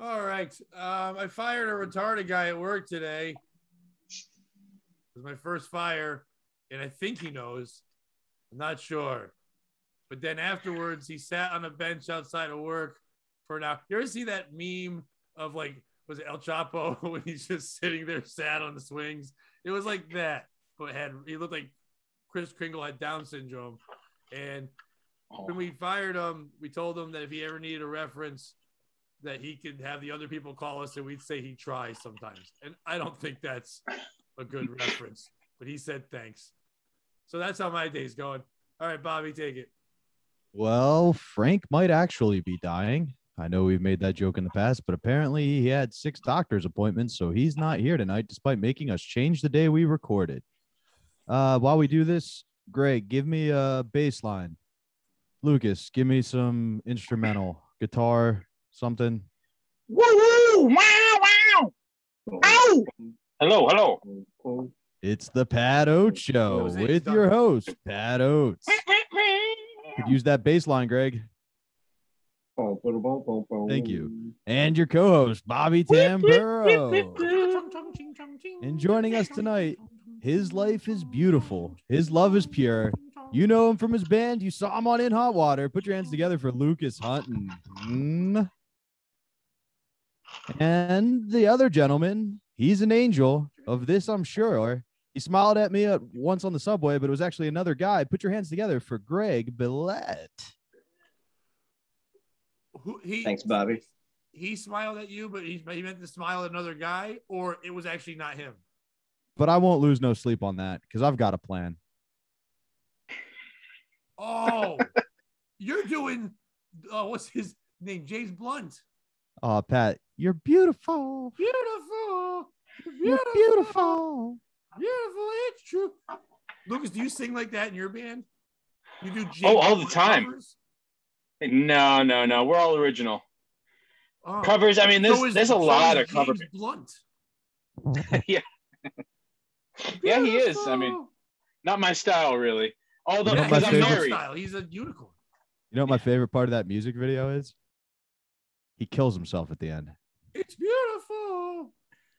All right. I fired a retarded guy at work today. It was my first fire, and I think he knows. I'm not sure. But then afterwards, he sat on a bench outside of work for an hour. You ever see that meme of like, was it El Chapo when he's just sitting there sad on the swings? It was like that, but he looked like Chris Kringle had Down syndrome. And when we fired him, we told him that if he ever needed a reference, that he could have the other people call us and we'd say he tries sometimes. And I don't think that's a good reference, but he said thanks. So that's how my day's going. All right, Bobby, take it. Well, Frank might actually be dying. I know we've made that joke in the past, but apparently he had 6 doctor's appointments, so he's not here tonight, despite making us change the day we recorded. While we do this, Greg, give me a bass line. Lucas, give me some instrumental, guitar, something. Woo woo! Wow wow! Ow! Hello. It's the Pat Oates Show with your host, Pat Oates. Could use that bass line, Greg. Thank you. And your co-host, Bobby Tamburo. And joining us tonight, his life is beautiful. His love is pure. You know him from his band. You saw him on In Hot Water. Put your hands together for Lucas Hunton. And the other gentleman, he's an angel of this, I'm sure. He smiled at me once on the subway, but it was actually another guy. Put your hands together for Greg Billet. Thanks, Bobby. He smiled at you, but he meant to smile at another guy, or it was actually not him. But I won't lose no sleep on that because I've got a plan. Oh, you're doing, what's his name? James Blunt. Oh, Pat, you're beautiful. Beautiful. You're beautiful. Beautiful. It's true. Lucas, do you sing like that in your band? You do James all the time. Covers? No. We're all original. Covers. I mean, there's a lot of cover. James Blunt. Yeah. Yeah, he is. I mean, not my style, really. Although, because I'm married. Style. He's a unicorn. You know what my favorite part of that music video is? He kills himself at the end. It's beautiful.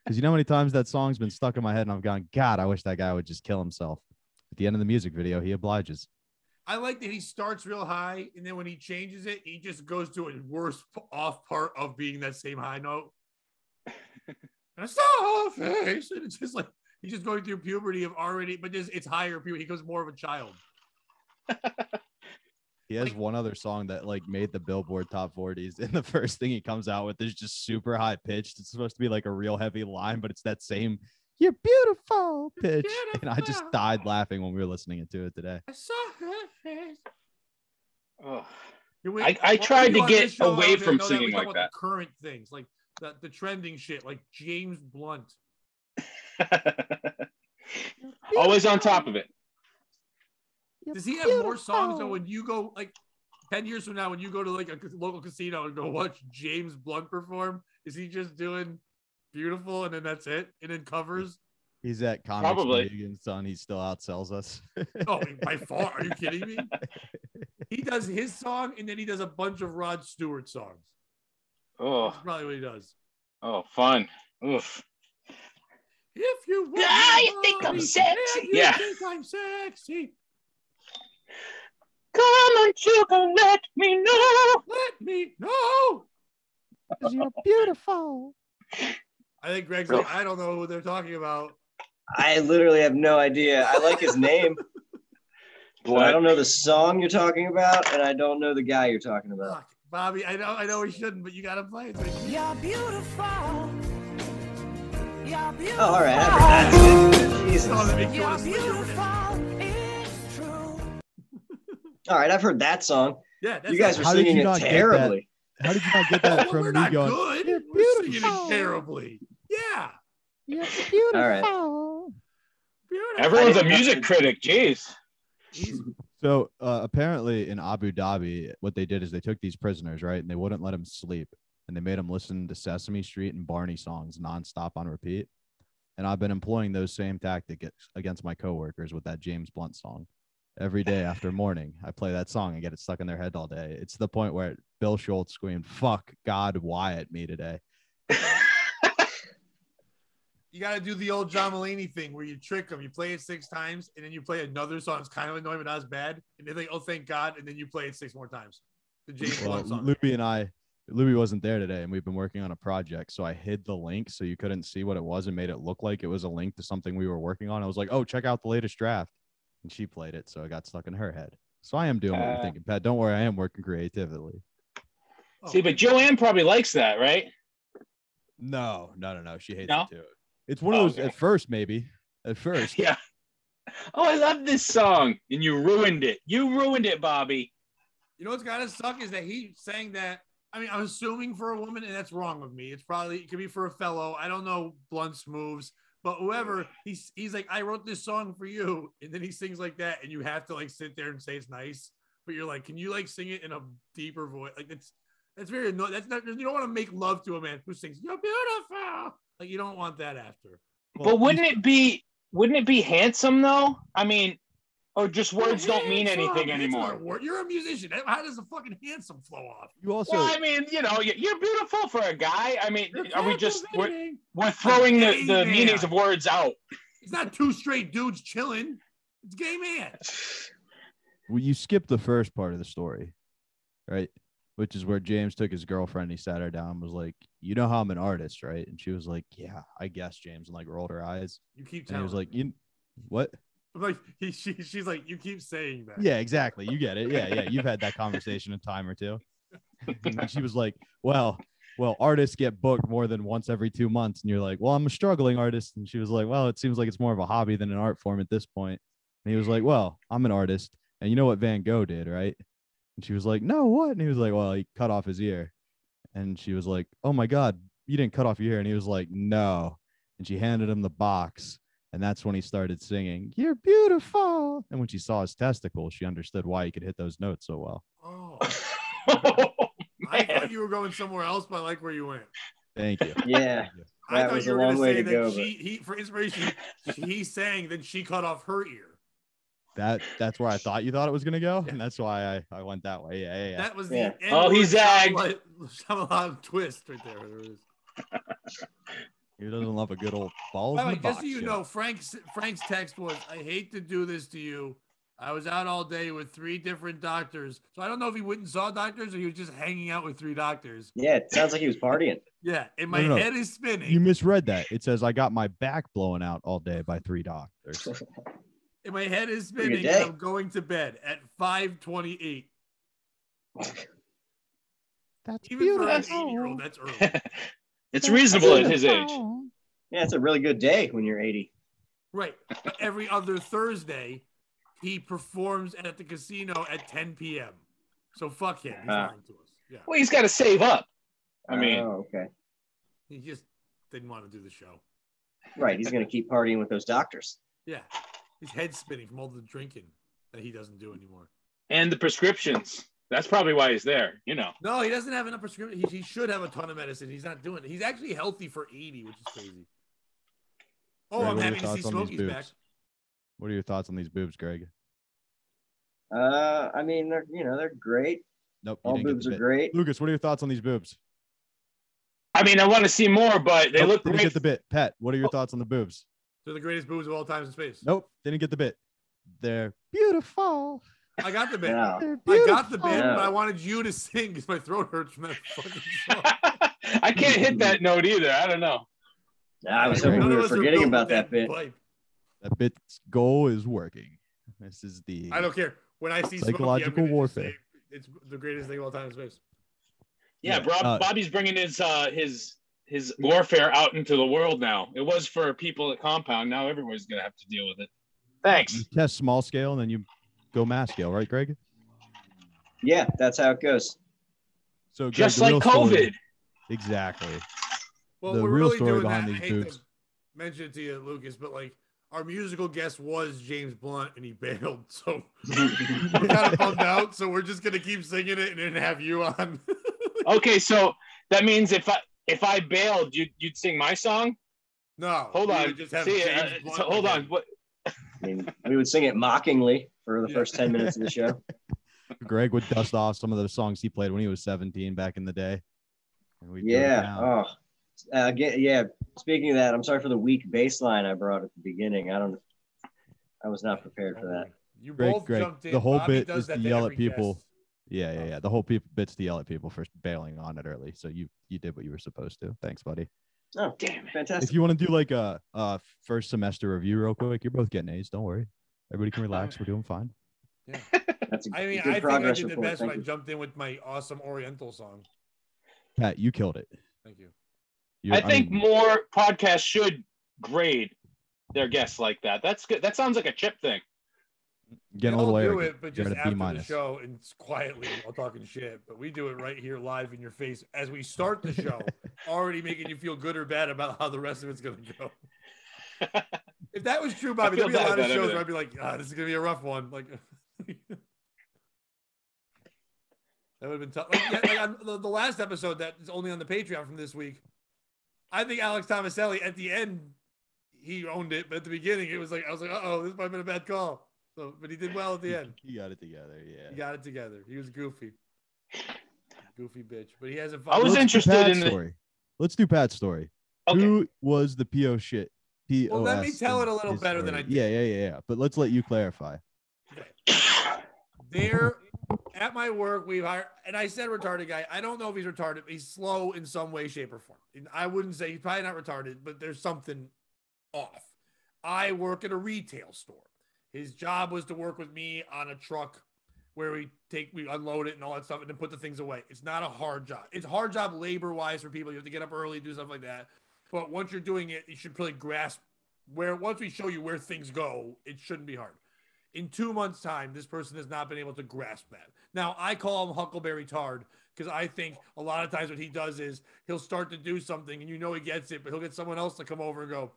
Because you know how many times that song's been stuck in my head and I've gone, God, I wish that guy would just kill himself. At the end of the music video, he obliges. I like that he starts real high, and then when he changes it, he just goes to a worse off part of being that same high note. And it's face. And it's just like he's just going through puberty of already, but it's higher puberty. He goes more of a child. He has one other song that like made the Billboard top 40s, and the first thing he comes out with is just super high pitched. It's supposed to be like a real heavy line, but it's that same "you're beautiful" pitch. Beautiful. And I just died laughing when we were listening to it today. I saw her face. Oh. I tried to get away from that singing like that. Current things like the trending shit, like James Blunt. Always on top of it. Does he have more songs than when you go like 10 years from now, when you go to like a local casino and go watch James Blunt perform? Is he just doing beautiful and then that's it? And then covers? He's at Comics League, son. He still outsells us. Oh, by far. Are you kidding me? He does his song and then he does a bunch of Rod Stewart songs. Oh, that's probably what he does. Oh, fun. Oof. If you want you think I'm sexy. Yeah. Think I'm sexy. Come on, sugar, let me know. Let me know. Because you're beautiful. I think Greg's like, I don't know who they're talking about. I literally have no idea. I like his name. But I don't know the song you're talking about, and I don't know the guy you're talking about. Fuck, Bobby, I know we shouldn't, but you got to play it. You're beautiful. You're beautiful. Oh, all right. I forgot. Jesus. You're beautiful. It's true. All right, I've heard that song. Yeah, you guys are singing it terribly. How did you not get that from me going? Good. You're we're singing it terribly. Yeah. You're beautiful. All right. Beautiful. Everyone's a music critic. Jeez. So apparently in Abu Dhabi, what they did is they took these prisoners, right, and they wouldn't let them sleep, and they made them listen to Sesame Street and Barney songs nonstop on repeat. And I've been employing those same tactics against my coworkers with that James Blunt song. Every day after morning, I play that song and get it stuck in their head all day. It's the point where Bill Schultz screamed, "Fuck God, why at me today?" You got to do the old John Mulaney thing where you trick them. You play it 6 times, and then you play another song. It's kind of annoying, but not as bad. And they're like, "Oh, thank God!" And then you play it 6 more times. The James Blunt song. Louis wasn't there today, and we've been working on a project. So I hid the link so you couldn't see what it was and made it look like it was a link to something we were working on. I was like, "Oh, check out the latest draft," and she played it, so it got stuck in her head. So I am doing what you're thinking, Pat. Don't worry, I am working creatively. See, but Joanne probably likes that, right? No. She hates it too. It's one of those okay. at first, maybe. At first. Yeah. Oh, I love this song. And you ruined it. You ruined it, Bobby. You know what's gotta suck is that he sang that. I mean, I'm assuming for a woman, and that's wrong with me. It could be for a fellow. I don't know Blunt's moves, but whoever, he's like, I wrote this song for you. And then he sings like that, and you have to like sit there and say it's nice. But you're like, can you like sing it in a deeper voice? Like that's very annoying. That's not, you don't want to make love to a man who sings, "You're beautiful." Like, you don't want that after. Well, but wouldn't it be handsome though? I mean, or just words don't mean anything anymore. You're a musician. How does the fucking handsome flow off? You also, well, I mean, you know, you're beautiful for a guy. I mean, are we just we're throwing the meanings of words out? It's not 2 straight dudes chilling. It's gay man. Well, you skipped the first part of the story, right? Which is where James took his girlfriend. He sat her down and was like, "You know how I'm an artist, right?" And she was like, "Yeah, I guess, James," and like rolled her eyes. You keep telling. telling. He was like, "You what?" I'm like, she's like, "You keep saying that." Yeah, exactly. You get it. Yeah. You've had that conversation a time or two. And she was like, well, artists get booked more than once every 2 months. And you're like, "Well, I'm a struggling artist." And she was like, "Well, it seems like it's more of a hobby than an art form at this point." And he was like, "Well, I'm an artist. And you know what Van Gogh did, right?" And she was like, "No, what?" And he was like, "Well, he cut off his ear." And she was like, "Oh my God, you didn't cut off your ear." And he was like, "No." And she handed him the box. And that's when he started singing, "You're beautiful." And when she saw his testicles, she understood why he could hit those notes so well. Oh. I thought you were going somewhere else, but I like where you went. Thank you. Yeah. I thought was you a were going long to way say to that go, he for inspiration, he sang, then she cut off her ear. That's where I thought you thought it was gonna go, and that's why I went that way. Yeah. That was Yeah. the Oh, he zagged. Shyamalan twist right there. There it is. He doesn't love a good old balls By the in way, the just box. so you shit. know, Frank's text was, "I hate to do this to you. I was out all day with 3 different doctors." So I don't know if he went and saw doctors or he was just hanging out with 3 doctors. Yeah, it sounds like he was partying. Yeah, and my No. head is spinning. You misread that. It says I got my back blown out all day by 3 doctors. And my head is Pretty spinning, good and day. I'm going to bed at 5:28. That's Even for an beautiful. 80-year-old, that's early. It's reasonable at his age. Yeah, it's a really good day when you're 80. Right. But every other Thursday, he performs at the casino at 10 p.m. So fuck him. He's lying to us. Yeah. Well, he's got to save up. I mean, Oh, okay. He just didn't want to do the show. Right. He's going to keep partying with those doctors. Yeah. His head's spinning from all the drinking that he doesn't do anymore. and the prescriptions. That's probably why he's there, you know. No, he doesn't have enough prescription. He should have a ton of medicine. He's not doing it. He's actually healthy for 80, which is crazy. Oh, Greg, I'm what are happy your to see thoughts on these Smokey's back. boobs? What are your thoughts on these boobs, Greg? I mean, they're great. Nope. you All didn't get boobs the are bit. great. Lucas, what are your thoughts on these boobs? I mean, I want to see more, but they Nope, look didn't great. get the bit. Pat, what are your thoughts on the boobs? They're the greatest boobs of all time in space. Nope, didn't get the bit. They're beautiful. I got the bit. Yeah. They're I got the bit, Yeah. but I wanted you to sing because my throat hurts from that fucking song. I can't hit that note either. I don't know. I was None hoping we of were us are forgetting built about with that bit. pipe. That bit's goal is working. This is the I don't care. When I see Psychological Smokey, I'm gonna just warfare. say it's the greatest thing of all time in space. Yeah, Yeah, Bobby's bringing his warfare out into the world now. It was for people at Compound. Now everyone's gonna have to deal with it. Thanks. you test small scale and then you go mass scale, right, Greg? Yeah, that's how it goes. So Greg, Just the like real story- COVID. Exactly. Well, The we're real really story doing behind that. I these hate boobs. to mention it to you, Lucas, but like our musical guest was James Blunt, and he bailed. So we're kind of bummed out. So we're just gonna keep singing it and then have you on. Okay, so that means if I bailed, you'd sing my song. No, Hold we on. would just have See, James Blunt so hold on. again. What? I mean, we would sing it mockingly for the first 10 minutes of the show. Greg would dust off some of the songs he played when he was 17 back in the day. And we'd go Yeah. down. Oh, Again, yeah. Speaking of that, I'm sorry for the weak baseline I brought at the beginning. I was not prepared for that. You Greg, both jumped in. the whole Bobby bit does is that to to yell every at people. guest. Yeah. The whole bit's to yell at people for bailing on it early. So you did what you were supposed to. Thanks, buddy. Oh, damn, fantastic. If you want to do like a first semester review real quick, you're both getting A's. Don't worry. Everybody can relax. We're doing fine. Yeah. That's I mean, good I think I progress did the report. best when Thank I you. jumped in with my awesome Oriental song. Pat, you killed it. Thank you. I think more podcasts should grade their guests like that. That's good. That sounds like a Chip thing. Getting a They'll little do arrogant. it, but You're just at a B after the minus. show and quietly while talking shit. But we do it right here live in your face as we start the show, already making you feel good or bad about how the rest of it's going to go. If that was true, Bobby, there'd be a lot of shows where I'd be like, this is going to be a rough one. Like, that would have been tough. Like on the last episode that is only on the Patreon from this week, I think Alex Tomaselli at the end, he owned it. But at the beginning, I was like, uh-oh, this might have been a bad call. So, but he did well at the end. He got it together, yeah. He got it together. He was goofy. Goofy bitch. But he hasn't I was interested in the story. Let's do Pat's story. Okay. Who was the PO shit? POS. Well, let me tell it a little better than I did. Yeah. But let's let you clarify. There at my work, we've hired, and I said retarded guy. I don't know if he's retarded. He's slow in some way, shape, or form. I wouldn't say he's probably not retarded, but there's something off. I work at a retail store. His job was to work with me on a truck where we unload it and all that stuff and then put the things away. It's not a hard job. It's a hard job labor-wise for people. You have to get up early, do stuff like that. But once you're doing it, you should really grasp once we show you where things go, it shouldn't be hard. In 2 months' time, this person has not been able to grasp that. Now, I call him Huckleberry Tard because I think a lot of times what he does is he'll start to do something and he gets it, but he'll get someone else to come over and go,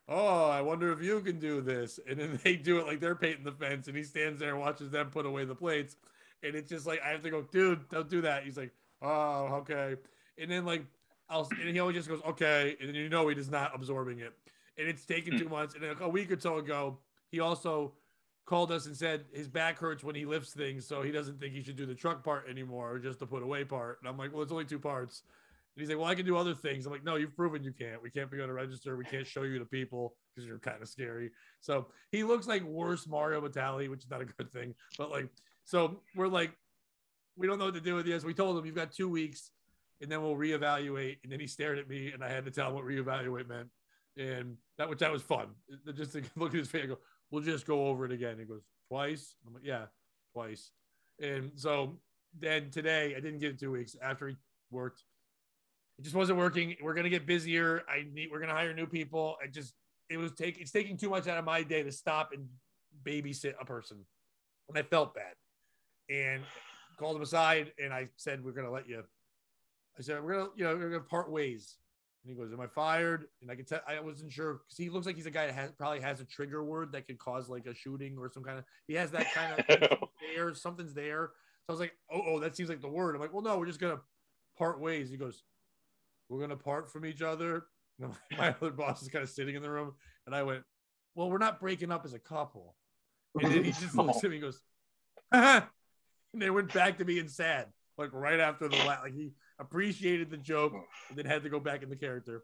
oh, I wonder if you can do this. And then they do it like they're painting the fence and he stands there and watches them put away the plates. And it's just like, I have to go, dude, don't do that. He's like, oh, okay. And then like, and he always just goes, okay. And then he is not absorbing it. And it's taken 2 months. And then a week or so ago, he also called us and said his back hurts when he lifts things. So he doesn't think he should do the truck part anymore, or just the put away part. And I'm like, well, it's only 2 parts. And he's like, well, I can do other things. I'm like, no, you've proven you can't. We can't be on a register. We can't show you to people because you're kind of scary. So he looks like worse Mario Batali, which is not a good thing. But like, so we're like, we don't know what to do with this. We told him, you've got 2 weeks and then we'll reevaluate. And then he stared at me and I had to tell him what reevaluate meant. And that was fun. Just to look at his face and go, we'll just go over it again. He goes, twice? I'm like, yeah, twice. And so then today, I didn't get it 2 weeks after he worked. It just wasn't working. We're going to get busier. We're going to hire new people. It's taking too much out of my day to stop and babysit a person. And I felt bad and called him aside. And I said, we're going to let you, I said, we're going to part ways. And he goes, am I fired? And I could tell, I wasn't sure because he looks like he's a guy that probably has a trigger word that could cause like a shooting or some kind of, he has that kind of there, something's there. So I was like, oh, that seems like the word. I'm like, well, no, we're just going to part ways. He goes, we're going to part from each other. And my other boss is kind of sitting in the room. And I went, well, we're not breaking up as a couple. And then he just looks at me and goes, and they went back to being sad. Like right after the like he appreciated the joke and then had to go back in the character.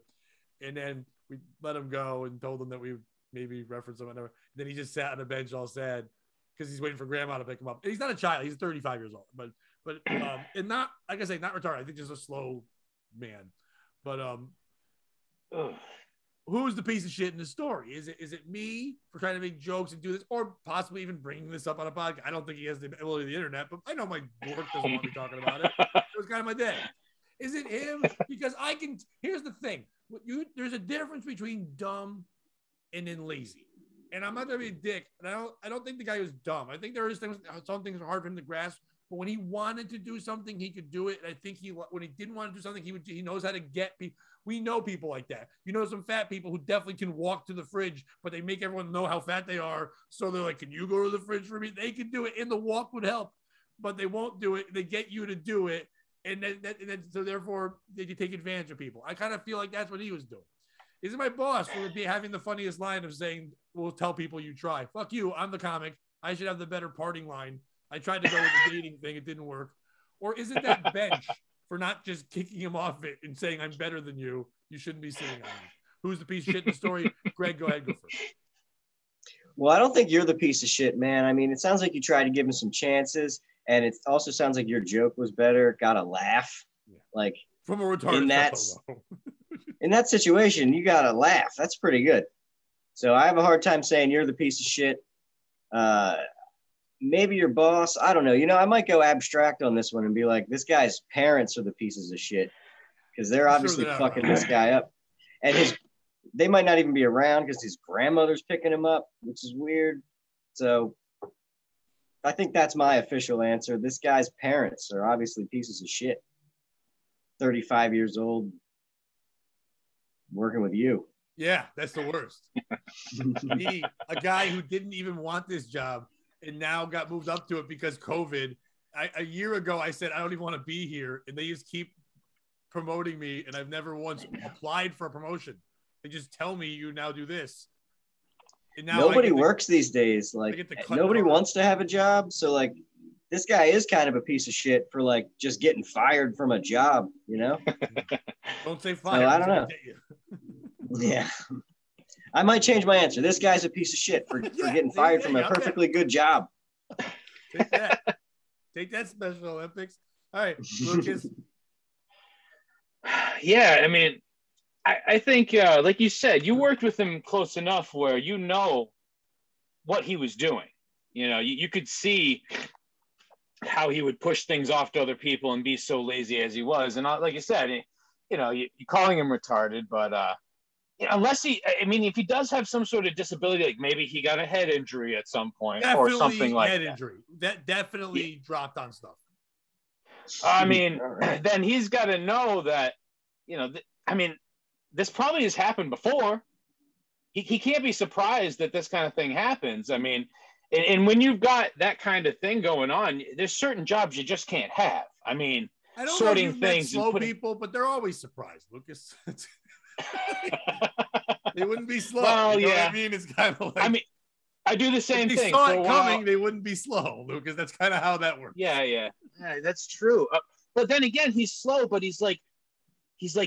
And then we let him go and told him that we would maybe reference him. Whatever. Then he just sat on the bench all sad because he's waiting for grandma to pick him up. And he's not a child. He's 35 years old. But and not, like I say, not retarded. I think just a slow man. But who's the piece of shit in the story? Is it me for trying to make jokes and do this, or possibly even bringing this up on a podcast? I don't think he has the ability of the internet, but I know my work doesn't want me talking about it. It was kind of my day. Is it him? Because I can. Here's the thing: there's a difference between dumb and then lazy. And I'm not gonna be a dick. And I don't think the guy was dumb. I think there is things. Some things are hard for him to grasp. But when he wanted to do something, he could do it. And I think when he didn't want to do something, he knows how to get people. We know people like that. You know, some fat people who definitely can walk to the fridge, but they make everyone know how fat they are. So they're like, can you go to the fridge for me? They can do it. And the walk would help, but they won't do it. They get you to do it. And then so therefore they can take advantage of people. I kind of feel like that's what he was doing. Isn't my boss would be having the funniest line of saying, we'll tell people you try. Fuck you. I'm the comic. I should have the better parting line. I tried to go with the dating thing. It didn't work. Or is it that bench for not just kicking him off it and saying, I'm better than you? You shouldn't be sitting on him. Who's the piece of shit in the story? Greg, go ahead, go first. Well, I don't think you're the piece of shit, man. I mean, it sounds like you tried to give him some chances, and it also sounds like your joke was better. Got a laugh, like from a retarded in that situation, you got to laugh. That's pretty good. So I have a hard time saying you're the piece of shit. Maybe your boss. I don't know. You know, I might go abstract on this one and be like, this guy's parents are the pieces of shit because they're obviously fucking this guy up, and they might not even be around because his grandmother's picking him up, which is weird. So I think that's my official answer. This guy's parents are obviously pieces of shit. 35 years old, working with you. Yeah, that's the worst. Me, a guy who didn't even want this job and now got moved up to it because COVID. A year ago, I said, I don't even want to be here. And they just keep promoting me. And I've never once applied for a promotion. They just tell me you now do this. And now nobody works these days. Like nobody wants to have a job. So like this guy is kind of a piece of shit for like just getting fired from a job, you know? Don't say fired. So I don't know. Yeah. I might change my answer. This guy's a piece of shit for getting fired from a perfectly good job. Take that. Take that, Special Olympics. All right, Lucas. Yeah, I mean, I think, like you said, you worked with him close enough where you know what he was doing. You know, you could see how he would push things off to other people and be so lazy as he was. And like you said, you know, you're calling him retarded, but unless if he does have some sort of disability, like maybe he got a head injury at some point or something like that. Head injury. That definitely dropped on stuff. I mean, then he's got to know that, you know, this probably has happened before. He can't be surprised that this kind of thing happens. I mean, and when you've got that kind of thing going on, there's certain jobs you just can't have. I mean, I don't sorting know if things. Slow people, but they're always surprised, Lucas. They wouldn't be slow. Well, you know yeah. what I mean, it's kind of like. I mean, I do the same if thing. They saw it coming. They wouldn't be slow, Lucas. That's kind of how that works. Yeah, that's true. But then again, he's slow, but he's like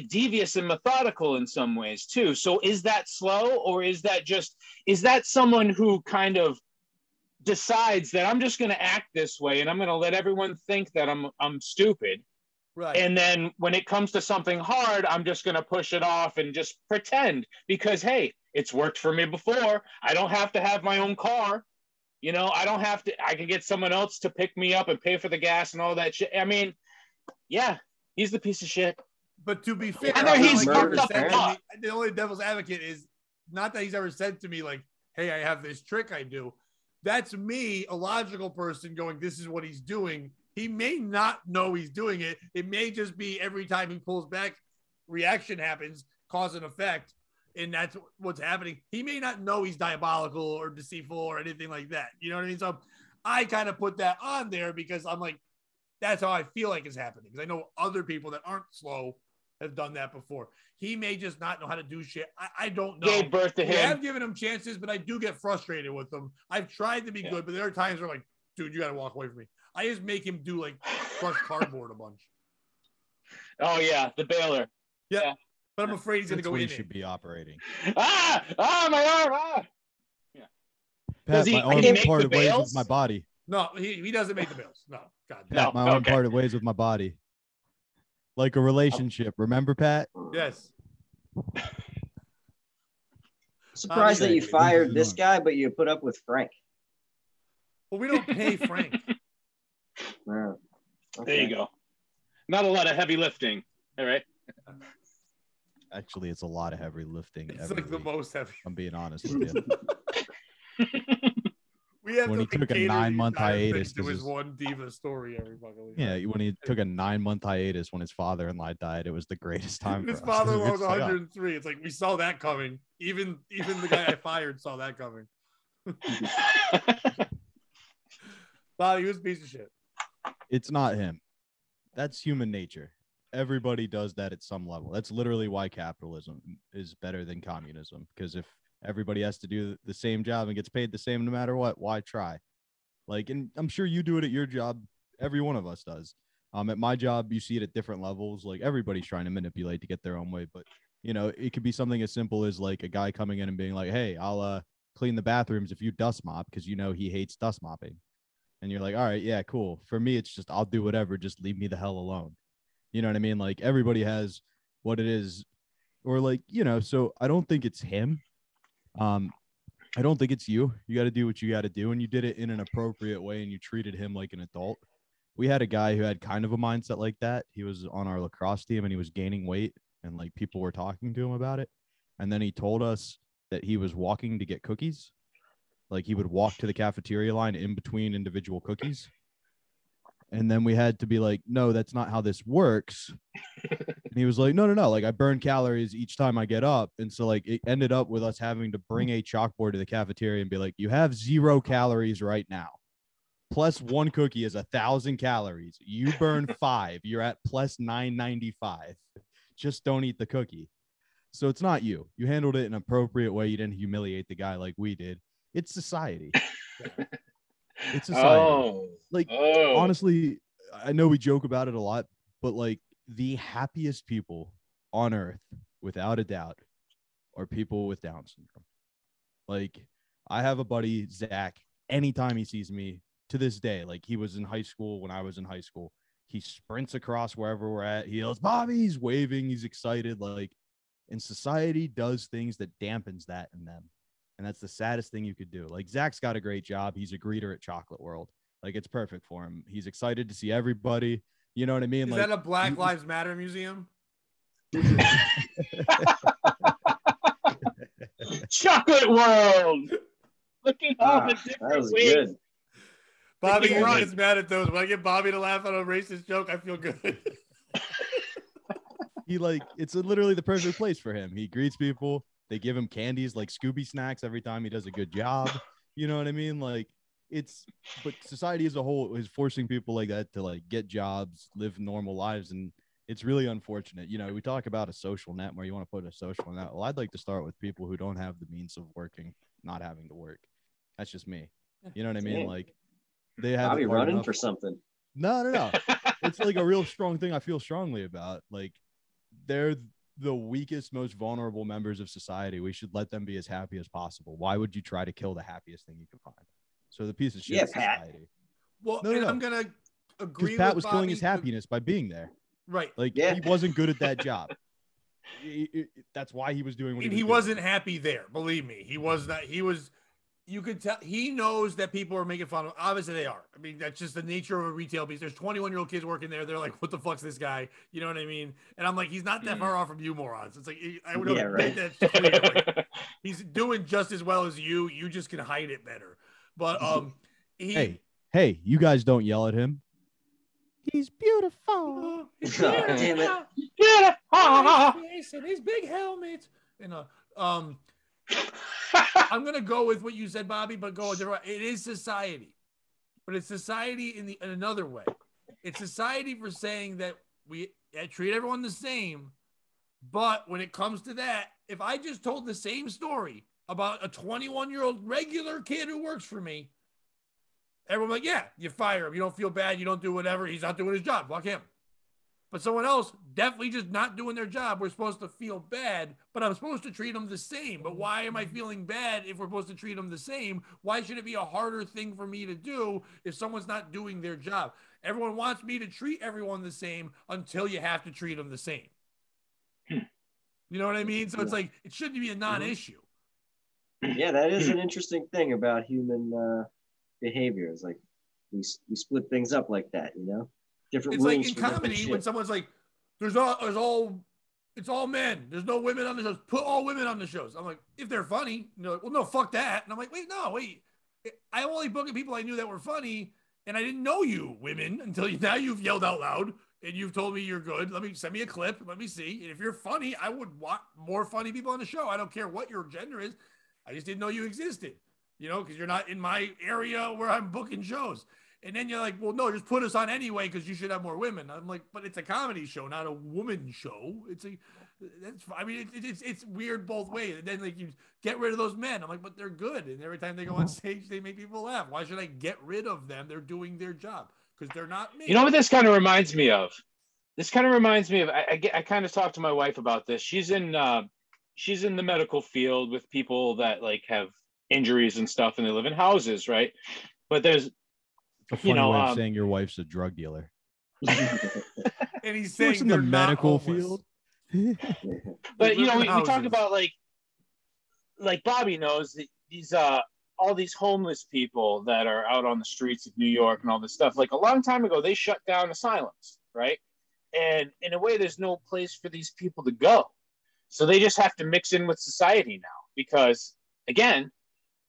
devious and methodical in some ways too. So is that slow, or is that someone who kind of decides that I'm just going to act this way and I'm going to let everyone think that I'm stupid. Right. And then when it comes to something hard, I'm just going to push it off and just pretend because, hey, it's worked for me before. I don't have to have my own car. You know, I can get someone else to pick me up and pay for the gas and all that shit. I mean, yeah, he's the piece of shit. But to be fair, I know he's the only devil's advocate is not that he's ever said to me like, hey, I have this trick I do. That's me, a logical person going, this is what he's doing. He may not know he's doing it. It may just be every time he pulls back, reaction happens, cause and effect. And that's what's happening. He may not know he's diabolical or deceitful or anything like that. You know what I mean? So I kind of put that on there because I'm like, that's how I feel like it's happening. Because I know other people that aren't slow have done that before. He may just not know how to do shit. I don't know. Gave birth to him. I have given him chances, but I do get frustrated with them. I've tried to be good, but there are times where I'm like, dude, you got to walk away from me. I just make him do like crushed cardboard a bunch. Oh yeah, the baler. Yeah. But I'm afraid he's going to go in. He should be operating. My arm. Yeah. Pat, my arm parted ways with my body. No, he doesn't make the bales. No, God. Pat, my arm parted ways with my body. Like a relationship. Remember, Pat? Yes. Surprised that you fired this guy, but you put up with Frank. Well, we don't pay Frank. Okay. There you go. Not a lot of heavy lifting. All right. Actually, it's a lot of heavy lifting. It's like the most heavy. I'm being honest with you. We have when he took a 9-month hiatus. There was one diva story every fucking week. Yeah, when he took a 9-month hiatus when his father-in-law died, it was the greatest time. His father-in-law was 103. It's like we saw that coming. Even the guy I fired saw that coming. Bobby, who's a piece of shit? It's not him. That's human nature. Everybody does that at some level. That's literally why capitalism is better than communism. Because if everybody has to do the same job and gets paid the same no matter what, why try? Like, and I'm sure you do it at your job. Every one of us does. At my job, you see it at different levels. Like everybody's trying to manipulate to get their own way. But You know, it could be something as simple as like a guy coming in and being like, hey, I'll clean the bathrooms if you dust mop, because you know he hates dust mopping. And you're like, all right, yeah, cool. For me, it's just I'll do whatever. Just leave me the hell alone. You know what I mean? Like everybody has what it is, or like, you know, so I don't think it's him. I don't think it's you. You got to do what you got to do. And you did it in an appropriate way and you treated him like an adult. We had a guy who had kind of a mindset like that. He was on our lacrosse team and he was gaining weight and like people were talking to him about it. And then he told us that he was walking to get cookies. Like he would walk to the cafeteria line in between individual cookies. And then we had to be like, no, that's not how this works. And he was like, no. Like I burn calories each time I get up. And so like it ended up with us having to bring a chalkboard to the cafeteria and be like, you have 0 calories right now. Plus 1 cookie is 1,000 calories. You burn 5. You're at plus 995. Just don't eat the cookie. So it's not you. You handled it in an appropriate way. You didn't humiliate the guy like we did. It's society. It's society. Honestly, I know we joke about it a lot, but like the happiest people on earth, without a doubt, are people with Down syndrome. Like I have a buddy, Zach, anytime he sees me to this day, like he was in high school when I was in high school, he sprints across wherever we're at. He yells, Bobby, he's waving, he's excited. Like, and society does things that dampens that in them. And that's the saddest thing you could do. Like Zach's got a great job. He's a greeter at Chocolate World. Like it's perfect for him. He's excited to see everybody. You know what I mean? Is like, that a Black Lives Matter museum? Chocolate World. Look at all the That different was ways. good. Bobby Yeah. usually gets mad at those. When I get Bobby to laugh at a racist joke, I feel good. he like, it's literally the perfect place for him. He greets people. They give him candies like Scooby snacks every time he does a good job. You know what I mean? Like but society as a whole is forcing people like that to like get jobs, live normal lives. And it's really unfortunate. You know, we talk about a social net where you want to put a social net. Well, I'd like to start with people who don't have the means of working, not having to work. That's just me. You know what I mean? Damn. Like they have Bobby it hard running enough. for something. No. It's like a real strong thing I feel strongly about. Like they're the weakest, most vulnerable members of society. We should let them be as happy as possible. Why would you try to kill the happiest thing you can find? So the piece of shit Yeah, is Pat. society. Well, No. I'm going to agree Because Pat with was Bobby, killing his happiness by being there. Right. Like Yeah. he wasn't good at that job. That's why he was doing what And he he was wasn't happy there. Believe me. He was not. He was, you could tell, he knows that people are making fun of him. Obviously they are. I mean, that's just the nature of a retail piece. There's 21-year-old kids working there. They're like, what the fuck's this guy? You know what I mean? And I'm like, he's not that far off from you morons. It's like, I would Yeah, right. that's clear. Like, he's doing just as well as you. You just can hide it better. But Hey, you guys don't yell at him. He's beautiful. He's Oh, damn it. and his big helmet. And I'm gonna go with what you said, Bobby, but go a different way. It is society, but it's society in another way. It's society for saying that we treat everyone the same, but when it comes to that, if I just told the same story about a 21-year-old regular kid who works for me, everyone like, yeah, you fire him. You don't feel bad. You don't do whatever. He's not doing his job. Fuck him. But someone else definitely just not doing their job. We're supposed to feel bad, but I'm supposed to treat them the same. But why am I feeling bad if we're supposed to treat them the same? Why should it be a harder thing for me to do if someone's not doing their job? Everyone wants me to treat everyone the same until you have to treat them the same. You know what I mean? So it's like, it shouldn't be a non-issue. Yeah, that is an interesting thing about human behavior. It's like we split things up like that, you know? Different It's rules like in for different comedy shit. when someone's like, it's all men. There's no women on the shows. Put all women on the shows. I'm like, if they're funny, you know, like, well, no, fuck that. And I'm like, wait. I only booked people I knew that were funny, and I didn't know you, women, until now you've yelled out loud and you've told me you're good. Send me a clip. Let me see. And if you're funny, I would want more funny people on the show. I don't care what your gender is. I just didn't know you existed, you know, because you're not in my area where I'm booking shows. And then you're like, well, no, just put us on anyway because you should have more women. I'm like, but it's a comedy show, not a woman show. It's weird both ways. And then like you get rid of those men. I'm like, but they're good. And every time they go on stage, they make people laugh. Why should I get rid of them? They're doing their job because they're not me. You know what this kind of reminds me of? This kind of reminds me of I kind of talked to my wife about this. She's in the medical field with people that like have injuries and stuff, and they live in houses, right? But there's A funny way of saying your wife's a drug dealer. And he's She works saying in the they're not medical homeless. field. But you know, live in we talk houses. about like Bobby knows that these all these homeless people that are out on the streets of New York and all this stuff. Like a long time ago, they shut down asylums, right? And in a way, there's no place for these people to go. So they just have to mix in with society now because, again,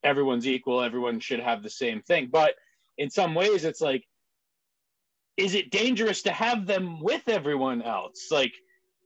everyone's equal. Everyone should have the same thing. But in some ways, it's like, is it dangerous to have them with everyone else? Like,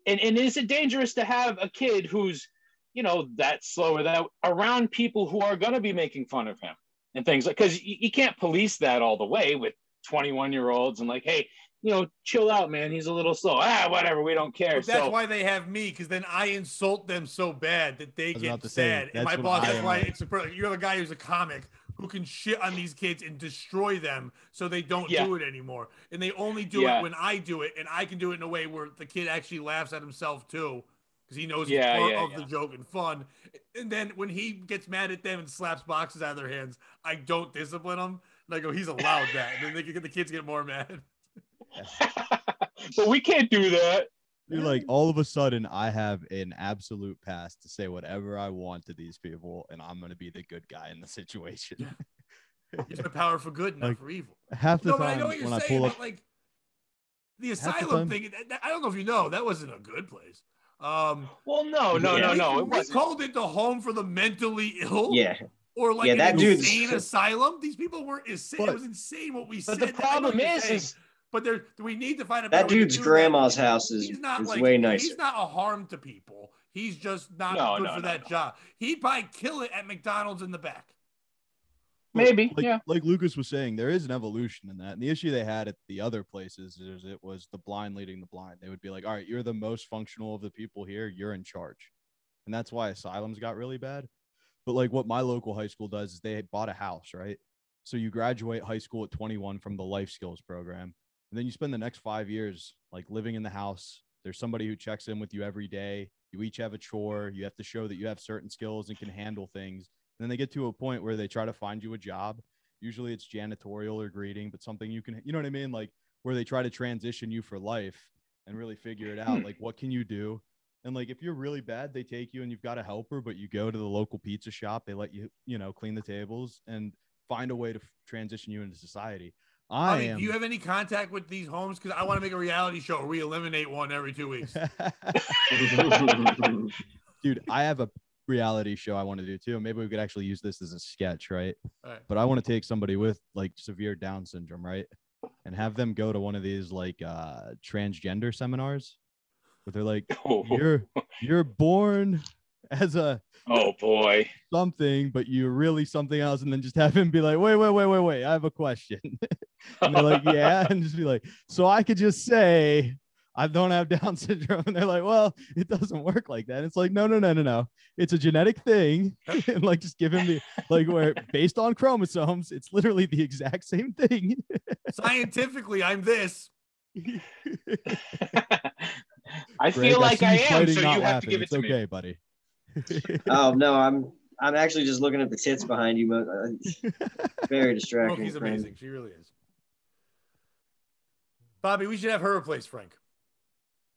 and is it dangerous to have a kid who's, you know, that slower, that around people who are going to be making fun of him and things like, because you can't police that all the way with 21-year-olds and like, hey, you know, chill out, man. He's a little slow. Whatever. We don't care. But that's why they have me, because then I insult them so bad that they get sad. And my boss, that's why you're the guy who's a comic who can shit on these kids and destroy them so they don't do it anymore. And they only do it when I do it, and I can do it in a way where the kid actually laughs at himself too, because he knows it's part of the joke and fun. And then when he gets mad at them and slaps boxes out of their hands, I don't discipline him. And I go, he's allowed that. And then the kids get more mad. But we can't do that. You're like, all of a sudden, I have an absolute pass to say whatever I want to these people, and I'm going to be the good guy in the situation. Use my power for good, not for evil. Half the No, time, but I know what you're saying, but like the asylum thing, I don't know if you know, that wasn't a good place. Well, no. We called it the home for the mentally ill. Yeah. Or like that an dude's insane asylum. These people weren't insane. It was insane what we said. But the problem is but we need to find a that dude's grandma's house is way nicer. He's not a harm to people. He's just not good for that job. He'd probably kill it at McDonald's in the back. Maybe, like Lucas was saying, there is an evolution in that. And the issue they had at the other places is it was the blind leading the blind. They would be like, all right, you're the most functional of the people here. You're in charge. And that's why asylums got really bad. But like what my local high school does is they bought a house, right? So you graduate high school at 21 from the life skills program. And then you spend the next 5 years like living in the house. There's somebody who checks in with you every day. You each have a chore. You have to show that you have certain skills and can handle things. And then they get to a point where they try to find you a job. Usually it's janitorial or greeting, but something you can, you know what I mean? Like where they try to transition you for life and really figure it out. Like, what can you do? And like, if you're really bad, they take you and you've got a helper, but you go to the local pizza shop. They let you, you know, clean the tables and find a way to transition you into society. Do you have any contact with these homes? Because I want to make a reality show where we eliminate one every 2 weeks. Dude, I have a reality show I want to do too. Maybe we could actually use this as a sketch, right? But I want to take somebody with like severe Down syndrome, right? And have them go to one of these like transgender seminars where they're like, you're born as a something, but you're really something else, and then just have him be like, wait, I have a question. And they're like, yeah, and just be like, so I could just say I don't have Down syndrome, and they're like, well, it doesn't work like that. It's like, no, it's a genetic thing. And like, just give him the like, where based on chromosomes, it's literally the exact same thing. Scientifically, I'm this. I feel like I am, so you have to give it to me. Okay, me. buddy. Oh no, I'm actually just looking at the tits behind you. Very distracting. Smokey's amazing. She really is. Bobby, we should have her replace Frank.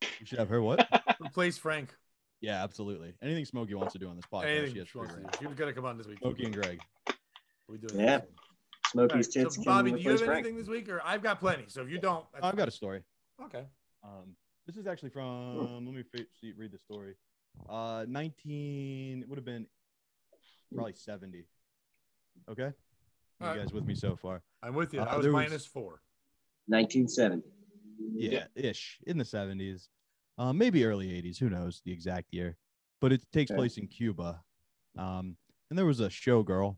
We should have her what? Replace Frank. Yeah, absolutely. Anything Smokey wants to do on this podcast, she wants to do. She was gonna come on this week. Smokey and Greg. We doing Smokey's tits. So Bobby, do you have anything this week, or I've got plenty? So if you don't, I've got a story. Okay. This is actually from. Let me read the story. 19. It would have been probably 70. Okay. You guys with me so far? I'm with you. I was minus 4. 1970. Yeah, ish in the 70s, maybe early 80s. Who knows the exact year? But it takes place in Cuba. And there was a showgirl.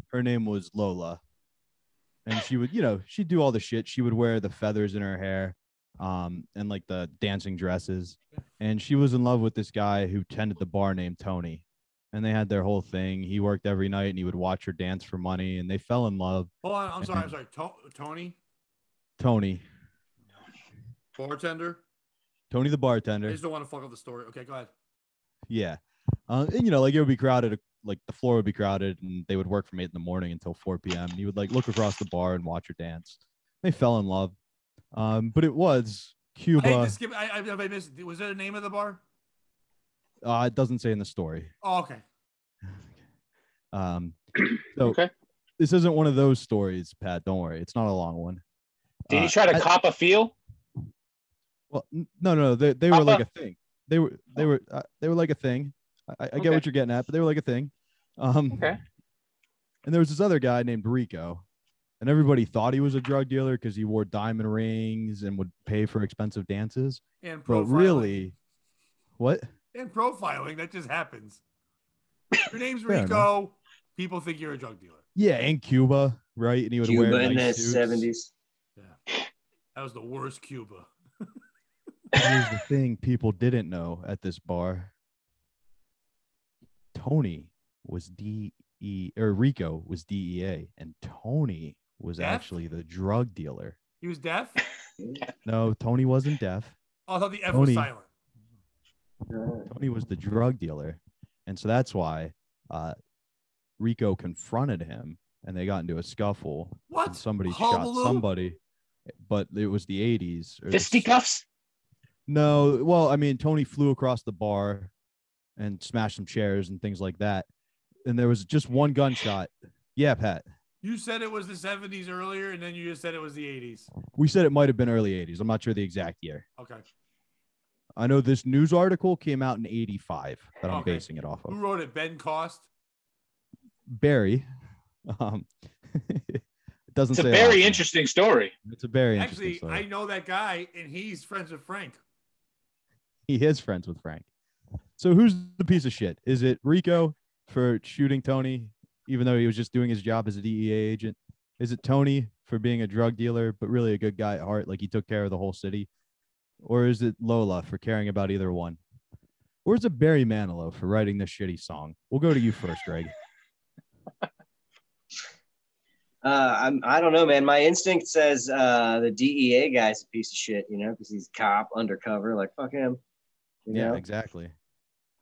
Her name was Lola, and she would, she'd do all the shit. She would wear the feathers in her hair, and like the dancing dresses. And she was in love with this guy who tended the bar named Tony. And they had their whole thing. He worked every night, and he would watch her dance for money. And they fell in love. Hold on, I'm sorry. Tony. Tony. Bartender. Tony the I bartender. just don't want to fuck up the story. Okay, go ahead. Yeah. And like it would be crowded, like the floor would be crowded, and they would work from 8 in the morning until 4 p.m. And he would like look across the bar and watch her dance. They fell in love. But it was I Cuba. hate to skip. I missed. Was there a name of the bar? It doesn't say in the story. Oh, okay. So Okay. this isn't one of those stories, Pat. Don't worry. It's not a long one. Did he try to cop a feel? Well, no. They were like a thing. They were like a thing. I get what you're getting at, but they were like a thing. Okay. And there was this other guy named Rico, and everybody thought he was a drug dealer because he wore diamond rings and would pay for expensive dances. And But profiling. really, what? And profiling, that just happens. Your name's Fair Rico. People think you're a drug dealer. Yeah, in Cuba, right? And he would Cuba wear in the nice suits. 70s. Yeah. That was the worst Cuba. Here's the thing people didn't know at this bar. Tony was Rico was DEA, and Tony was Deaf? actually the drug dealer. He was deaf? No, Tony wasn't deaf. Oh, I thought the F was Tony. silent. Tony was the drug dealer. And so that's why Rico confronted him and they got into a scuffle. What? And somebody Hullabaloo? shot somebody, but it was the 80s. Fisticuffs? No, well, I mean, Tony flew across the bar and smashed some chairs and things like that. And there was just one gunshot. Yeah, Pat. You said it was the 70s earlier, and then you just said it was the 80s. We said it might have been early 80s. I'm not sure the exact year. Okay. I know this news article came out in 85 that I'm Okay. basing it off Who of. wrote it? Ben Cost? Barry. It doesn't It's a say very last name. interesting story. It's a very interesting Actually, story. I know that guy, and he's friends with Frank. He is friends with Frank. So who's the piece of shit? Is it Rico for shooting Tony, even though he was just doing his job as a DEA agent? Is it Tony for being a drug dealer, but really a good guy at heart, like he took care of the whole city? Or is it Lola for caring about either one? Or is it Barry Manilow for writing this shitty song? We'll go to you first, Greg. I don't know, man. My instinct says the DEA guy's a piece of shit, because he's cop undercover. Like, fuck him. Yeah, know? exactly.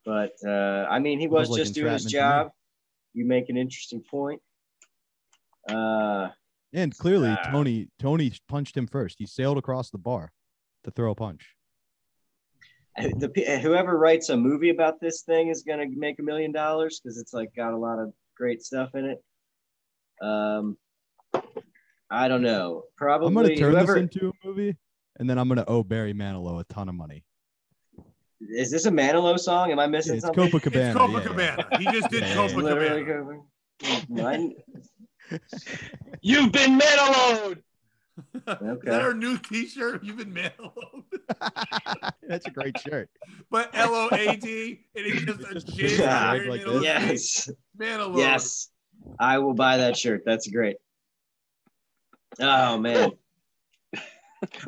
But I mean, he was Sounds like just doing his entrapment to me. job. You make an interesting point. And clearly, Tony punched him first. He sailed across the bar to throw a punch. Whoever writes a movie about this thing is gonna make $1 million because it's like got a lot of great stuff in it. I don't know. Probably I'm gonna turn whoever this into a movie, and then I'm gonna owe Barry Manilow a ton of money. is this a Manilow song? Am I missing It's something? Copacabana. It's Copacabana. He just did Yeah. Literally Copacabana. Mine- You've been Manalowed! Is that Okay. our new T-shirt? You've been Manilow. That's a great shirt. But LOAD, and it's just a It's just a jizz. picture of Barry Greg like Manilow. Yes. Manilow. Yes. I will buy that shirt. That's great. Oh man.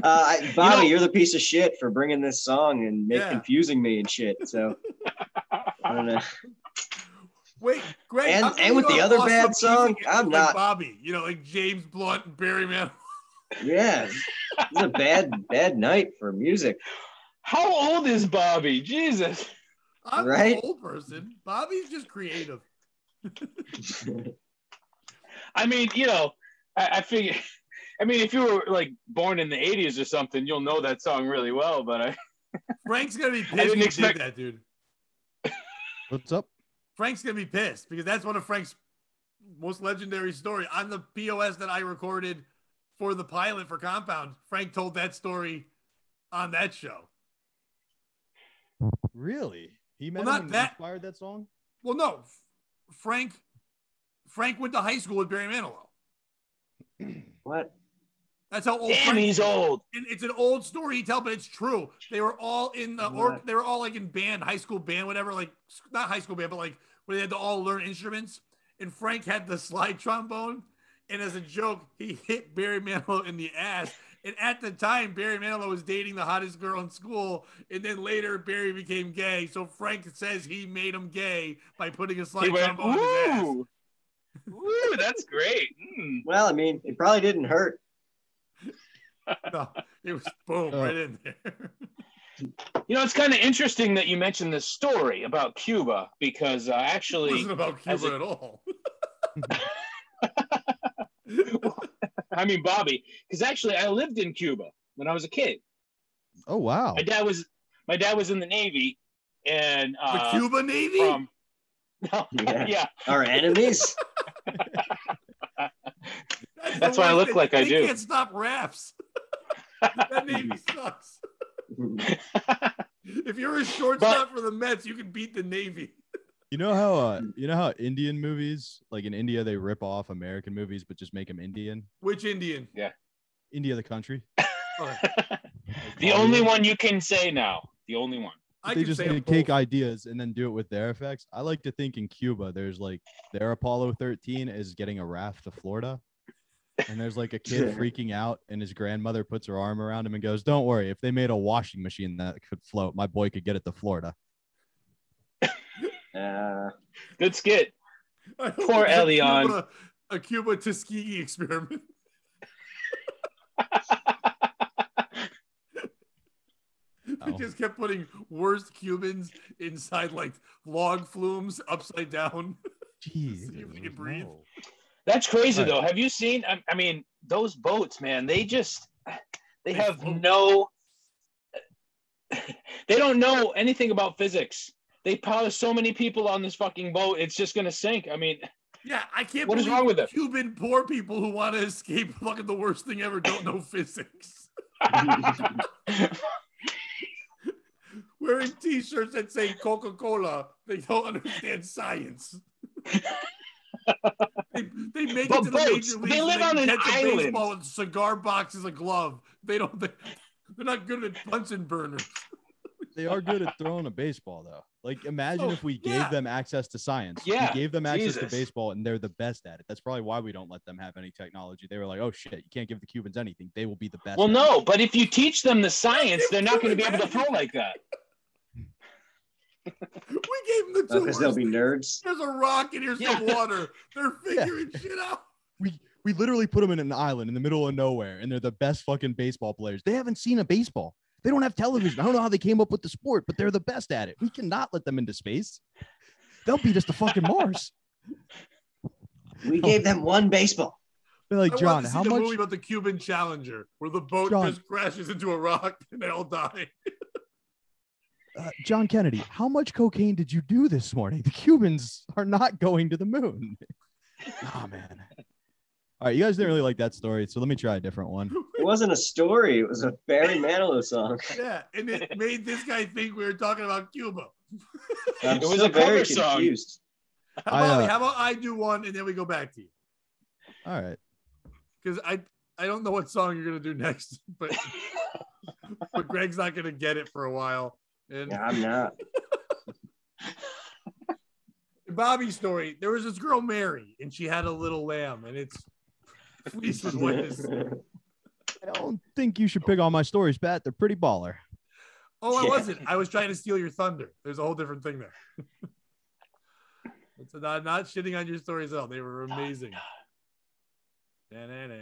Bobby, you're the piece of shit for bringing this song and Yeah. confusing me and shit. So I don't know. Wait, Greg. And- how come and you with the don't other awesome bad music song, and I'm like not- Bobby. Like James Blunt and Barry Manilow. Yeah, it's a bad night for music. How old is Bobby? Jesus. I'm Right? an old person. Bobby's just creative. I mean, I figure, if you were like born in the 80s or something, you'll know that song really well, but Frank's gonna be pissed. didn't You expect- did that, dude. What's up? Frank's gonna be pissed because that's one of Frank's most legendary story on the POS that I recorded for the pilot for Compound. Frank told that story on that show. Really? He met Well, him not and that- inspired that song? Well, no, Frank went to high school with Barry Manilow. What? That's how old. damn, Frank he's is. old. And it's an old story he tell, but it's true. They were all in the What? they were all like in band, high school band, whatever. Like not high school band, but like where they had to all learn instruments. And Frank had the slide trombone, and as a joke, he hit Barry Manilow in the ass. And at the time, Barry Manilow was dating the hottest girl in school, and then later Barry became gay. So Frank says he made him gay by putting a slide He went, trombone in his ass. ooh. Ooh, that's great. Well, I mean, it probably didn't hurt. No, It was boom right in there. You know, it's kind of interesting that you mentioned this story about Cuba because It actually, wasn't about Cuba at all. I mean, Bobby, because actually I lived in Cuba when I was a kid. Oh wow. My dad was in the Navy, and The Cuba Navy? from Yeah. Our enemies. That's why I look like I do. They can't stop rafts. That Navy sucks. If you're a shortstop for the Mets, you can beat the Navy. You know how Indian movies, like in India, they rip off American movies but just make them Indian? Which Indian? Yeah. India, the country. The only one you can say now. The only one. They just take ideas and then do it with their effects. I like to think in Cuba, there's like their Apollo 13 is getting a raft to Florida. And there's like a kid freaking out, and his grandmother puts her arm around him and goes, "Don't worry. If they made a washing machine that could float, my boy could get it to Florida." Good skit. Poor Elion. A Cuba Tuskegee experiment. They just kept putting worst Cubans inside like log flumes upside down. Jeez. See if they can breathe. That's crazy though. Have you seen? I mean, those boats, man. They have no. They don't know anything about physics. They power so many people on this fucking boat. It's just gonna sink. I mean. Yeah, I can't. What is wrong with them? Cuban poor people who want to escape fucking the worst thing ever don't know physics. Wearing T-shirts that say Coca-Cola, they don't understand science. They make it to the major leagues. They live on an island. Baseball with cigar boxes, a glove. They're not good at Bunsen burners. They are good at throwing a baseball, though. Like, imagine if we gave them access to science. Yeah, we gave them access to baseball, and they're the best at it. That's probably why we don't let them have any technology. They were like, "Oh shit, you can't give the Cubans anything. They will be the best." Well, no, but if you teach them the science, they're not going to be able to throw like that. We gave them the tools. Because they'll be nerds. There's a rock and here's some water. They're figuring shit out. We literally put them in an island in the middle of nowhere, and they're the best fucking baseball players. They haven't seen a baseball. They don't have television. I don't know how they came up with the sport, but they're the best at it. We cannot let them into space. They'll beat us to fucking Mars. We gave them one baseball. They're like, John, how much? Movie about the Cuban Challenger, where the boat just crashes into a rock and they all die. John Kennedy, how much cocaine did you do this morning? The Cubans are not going to the moon. Oh, man. All right, you guys didn't really like that story, so let me try a different one. It wasn't a story. It was a Barry Manilow song. Yeah, and it made this guy think we were talking about Cuba. It was a very confused. How about I do one, and then we go back to you? All right. Because I don't know what song you're going to do next, but Greg's not going to get it for a while. And yeah, I'm not. Bobby's story, there was this girl, Mary, and she had a little lamb, and its fleece was wet as snow. I don't think you should pick on my stories, Pat. They're pretty baller. Oh, I wasn't. I was trying to steal your thunder. There's a whole different thing there. It's not shitting on your stories at all. They were amazing. Thunder.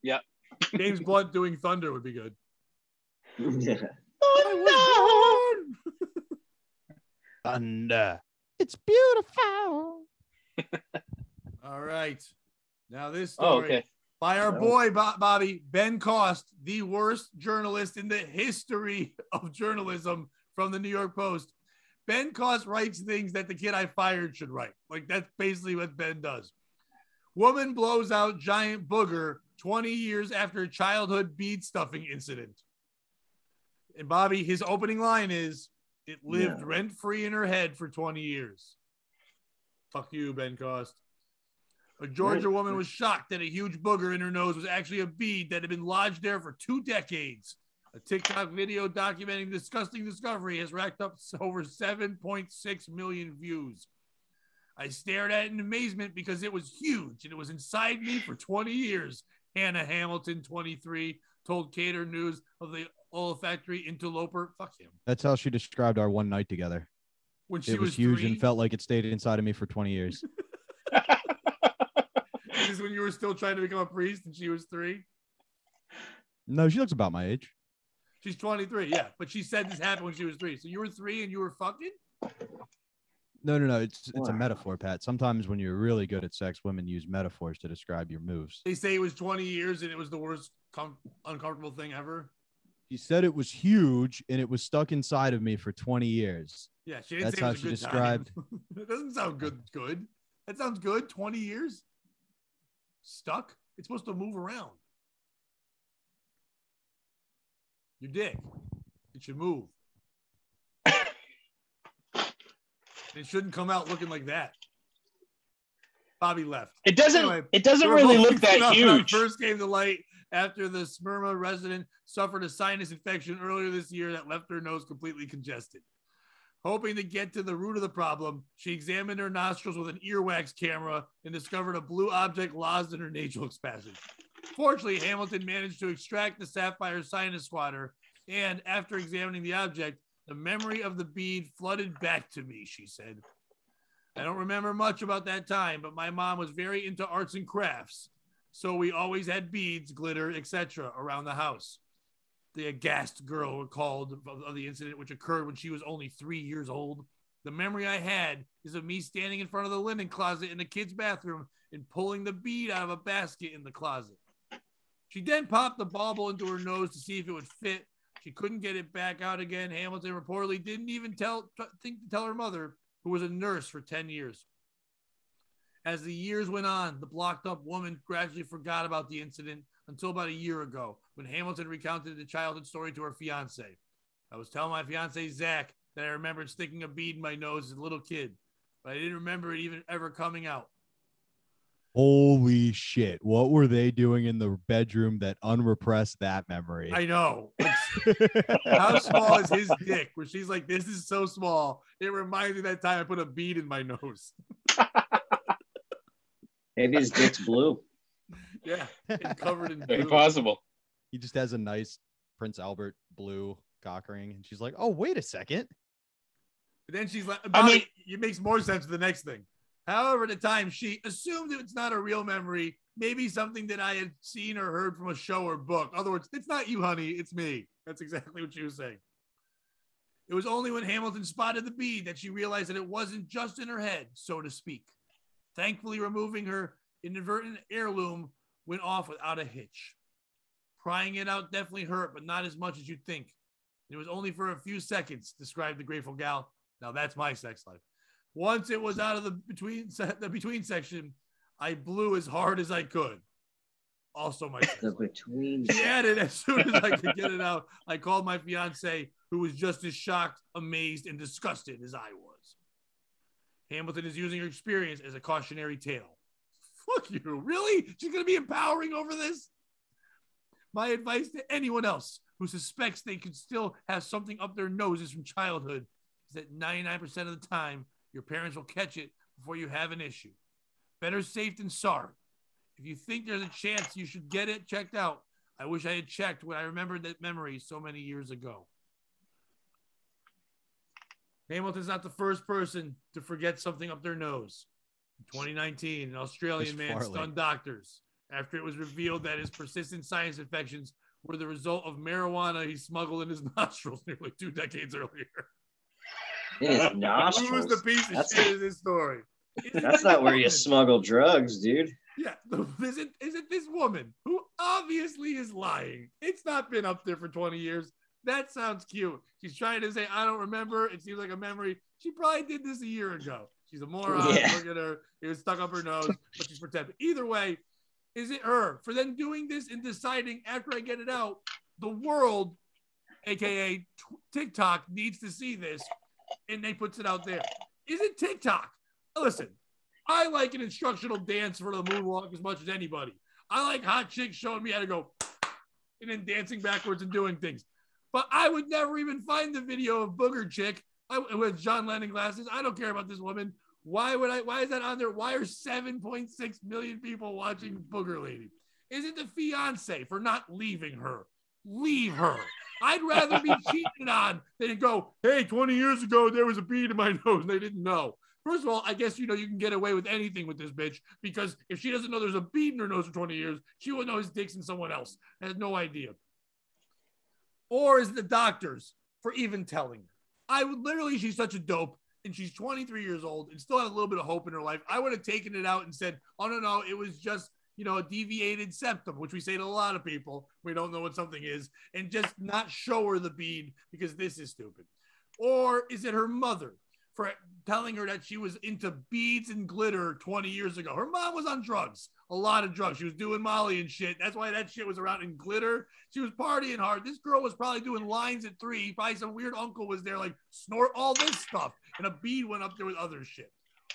Yep. James Blunt doing Thunder would be good. Thunder. It's beautiful. All right. Now this story by our boy Bobby, Ben Cost, the worst journalist in the history of journalism from the New York Post. Ben Cost writes things that the kid I fired should write. Like, that's basically what Ben does. Woman blows out giant booger 20 years after childhood bead stuffing incident. And Bobby, his opening line is, it lived rent-free in her head for 20 years. Fuck you, Ben Cost. A Georgia woman was shocked that a huge booger in her nose was actually a bead that had been lodged there for 2 decades. A TikTok video documenting the disgusting discovery has racked up over 7.6 million views. I stared at it in amazement because it was huge and it was inside me for 20 years. Hannah Hamilton, 23, told Cater News of the olfactory interloper. Fuck him. That's how she described our one night together. When she it was huge 3? and felt like it stayed inside of me for 20 years. Is this when you were still trying to become a priest and she was 3? No, she looks about my age. She's 23, yeah. But she said this happened when she was 3. So you were 3 and you were fucking? No. It's a metaphor, Pat. Sometimes when you're really good at sex, women use metaphors to describe your moves. They say it was 20 years and it was the worst uncomfortable thing ever. She said it was huge and it was stuck inside of me for 20 years. Yeah, she didn't That's say it how was a she good described. time. It doesn't sound good. Good. That sounds good. 20 years stuck. It's supposed to move around. Your dick. It should move. It shouldn't come out looking like that. Bobby left. It doesn't. Anyway, it doesn't we're really both look that when I huge. first came to light after the Smyrna resident suffered a sinus infection earlier this year that left her nose completely congested. Hoping to get to the root of the problem, she examined her nostrils with an earwax camera and discovered a blue object lodged in her nasal passage. Fortunately, Hamilton managed to extract the sapphire sinus water, and after examining the object, the memory of the bead flooded back to me, she said. I don't remember much about that time, but my mom was very into arts and crafts, so we always had beads, glitter, etc. around the house. The aghast girl recalled of the incident, which occurred when she was only 3 years old. The memory I had is of me standing in front of the linen closet in the kids' bathroom and pulling the bead out of a basket in the closet. She then popped the bauble into her nose to see if it would fit. She couldn't get it back out again. Hamilton reportedly didn't even think to tell her mother, who was a nurse for 10 years. As the years went on, the blocked up woman gradually forgot about the incident until about a year ago, when Hamilton recounted the childhood story to her fiance. I was telling my fiance, Zach, that I remembered sticking a bead in my nose as a little kid, but I didn't remember it even ever coming out. Holy shit. What were they doing in the bedroom that unrepressed that memory? I know. How small is his dick? Where she's like, this is so small. It reminds me of that time I put a bead in my nose. Maybe his dick's blue. Yeah, and covered in Very blue. possible. He just has a nice Prince Albert blue cock ring. And she's like, oh, wait a second. But then she's like, Bobby, it makes more sense for the next thing. However, at the time, she assumed it's not a real memory, maybe something that I had seen or heard from a show or book. In other words, it's not you, honey, it's me. That's exactly what she was saying. It was only when Hamilton spotted the bead that she realized that it wasn't just in her head, so to speak. Thankfully, removing her inadvertent heirloom went off without a hitch. Prying it out definitely hurt, but not as much as you'd think. It was only for a few seconds, described the grateful gal. Now that's my sex life. Once it was out of the between section, I blew as hard as I could. Also my sex The life. between. She added, as soon as I could get it out, I called my fiance, who was just as shocked, amazed, and disgusted as I was. Hamilton is using her experience as a cautionary tale. Fuck you. Really? She's going to be empowering over this? My advice to anyone else who suspects they could still have something up their noses from childhood is that 99% of the time, your parents will catch it before you have an issue. Better safe than sorry. If you think there's a chance you should get it checked out, I wish I had checked when I remembered that memory so many years ago. Hamilton's not the first person to forget something up their nose. In 2019, an Australian man stunned doctors after it was revealed that his persistent sinus infections were the result of marijuana he smuggled in his nostrils nearly 2 decades earlier. In his nostrils. Who's the piece of shit in this story? That's not where you smuggle drugs, dude. Yeah, is it this woman who obviously is lying? It's not been up there for 20 years. That sounds cute. She's trying to say, I don't remember. It seems like a memory. She probably did this a year ago. She's a moron. Yeah. Look at her. It was stuck up her nose, but she's protected. Either way, is it her? For then doing this and deciding after I get it out, the world, AKA TikTok, needs to see this, and they puts it out there. Is it TikTok? Listen, I like an instructional dance for the moonwalk as much as anybody. I like hot chicks showing me how to go and then dancing backwards and doing things. But I would never even find the video of Booger Chick with John Lennon glasses. I don't care about this woman. Why is that on there? Why are 7.6 million people watching Booger Lady? Is it the fiance for not leaving her? Leave her. I'd rather be cheated on than go, hey, 20 years ago, there was a bead in my nose and they didn't know. First of all, I guess, you can get away with anything with this bitch, because if she doesn't know there's a bead in her nose for 20 years, she will know his dick's in someone else. Has no idea. Or is it the doctors for even telling her? She's such a dope, and she's 23 years old and still had a little bit of hope in her life. I would have taken it out and said, oh, no, it was just, a deviated septum, which we say to a lot of people. We don't know what something is, and just not show her the bead because this is stupid. Or is it her mother for telling her that she was into beads and glitter 20 years ago? Her mom was on drugs, a lot of drugs. She was doing Molly and shit. That's why that shit was around in glitter. She was partying hard. This girl was probably doing lines at 3. Probably some weird uncle was there, like, snort all this stuff, and a bead went up there with other shit.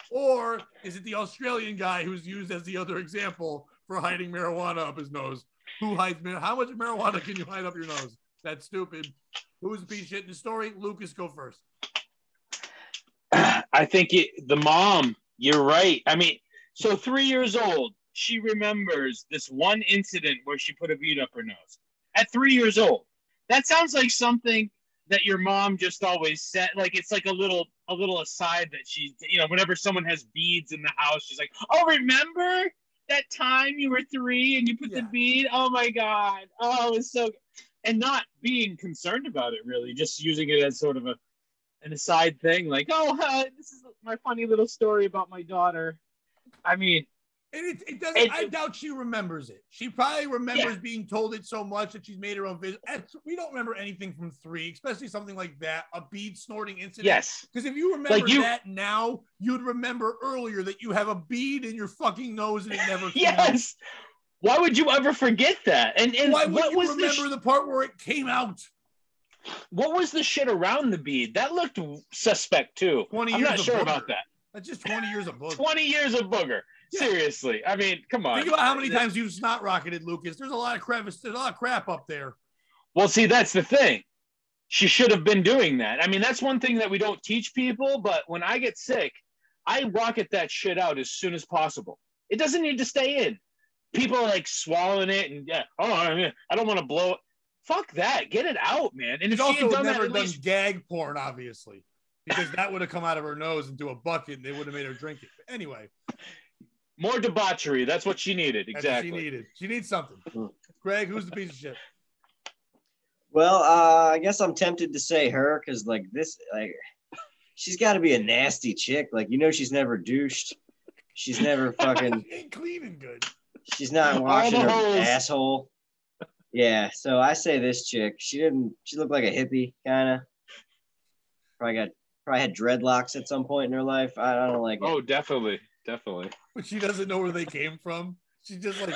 Or is it the Australian guy who's used as the other example for hiding marijuana up his nose? Who hides marijuana? How much marijuana can you hide up your nose? That's stupid. Who's the piece of shit in the story? Lucas, go first. I think the mom, you're right. I mean, so 3 years old, she remembers this one incident where she put a bead up her nose. At 3 years old. That sounds like something that your mom just always said. Like, it's like a little aside that she, whenever someone has beads in the house, she's like, oh, remember that time you were 3 and you put the bead? Oh my God. Oh, it was so good. And not being concerned about it, really, just using it as sort of an aside thing, like, oh, this is my funny little story about my daughter. I mean, and it doesn't. I doubt she remembers it. She probably remembers being told it so much that she's made her own vision. We don't remember anything from 3, especially something like that, a bead snorting incident. Yes, because if you remember that now, you'd remember earlier that you have a bead in your fucking nose and it never came out. Why would you ever forget that? And why would you remember the part where it came out? What was the shit around the bead? That looked suspect too. 20 I'm years not sure about that. That's just 20 years of booger. 20 years of booger. Yeah. Seriously. I mean, come on. Think about how many times you've snot rocketed, Lucas. There's a lot of crevice. There's a lot of crap up there. Well, see, that's the thing. She should have been doing that. I mean, that's one thing that we don't teach people, but when I get sick, I rocket that shit out as soon as possible. It doesn't need to stay in. People are like swallowing it and I don't want to blow it. Fuck that. Get it out, man. And it's also never done gag porn, obviously, because that would have come out of her nose into a bucket and they would have made her drink it. But anyway. More debauchery. That's what she needed. Exactly. That's what she needed. She needs something. Greg, who's the piece of shit? Well, I guess I'm tempted to say her because, she's got to be a nasty chick. Like, she's never douched. She's never fucking. She ain't cleaning good. She's not washing her asshole. Yeah, so I say this chick. She looked like a hippie, kind of. Probably had dreadlocks at some point in her life. I don't like it. Oh, definitely. But she doesn't know where they came from. She's just like,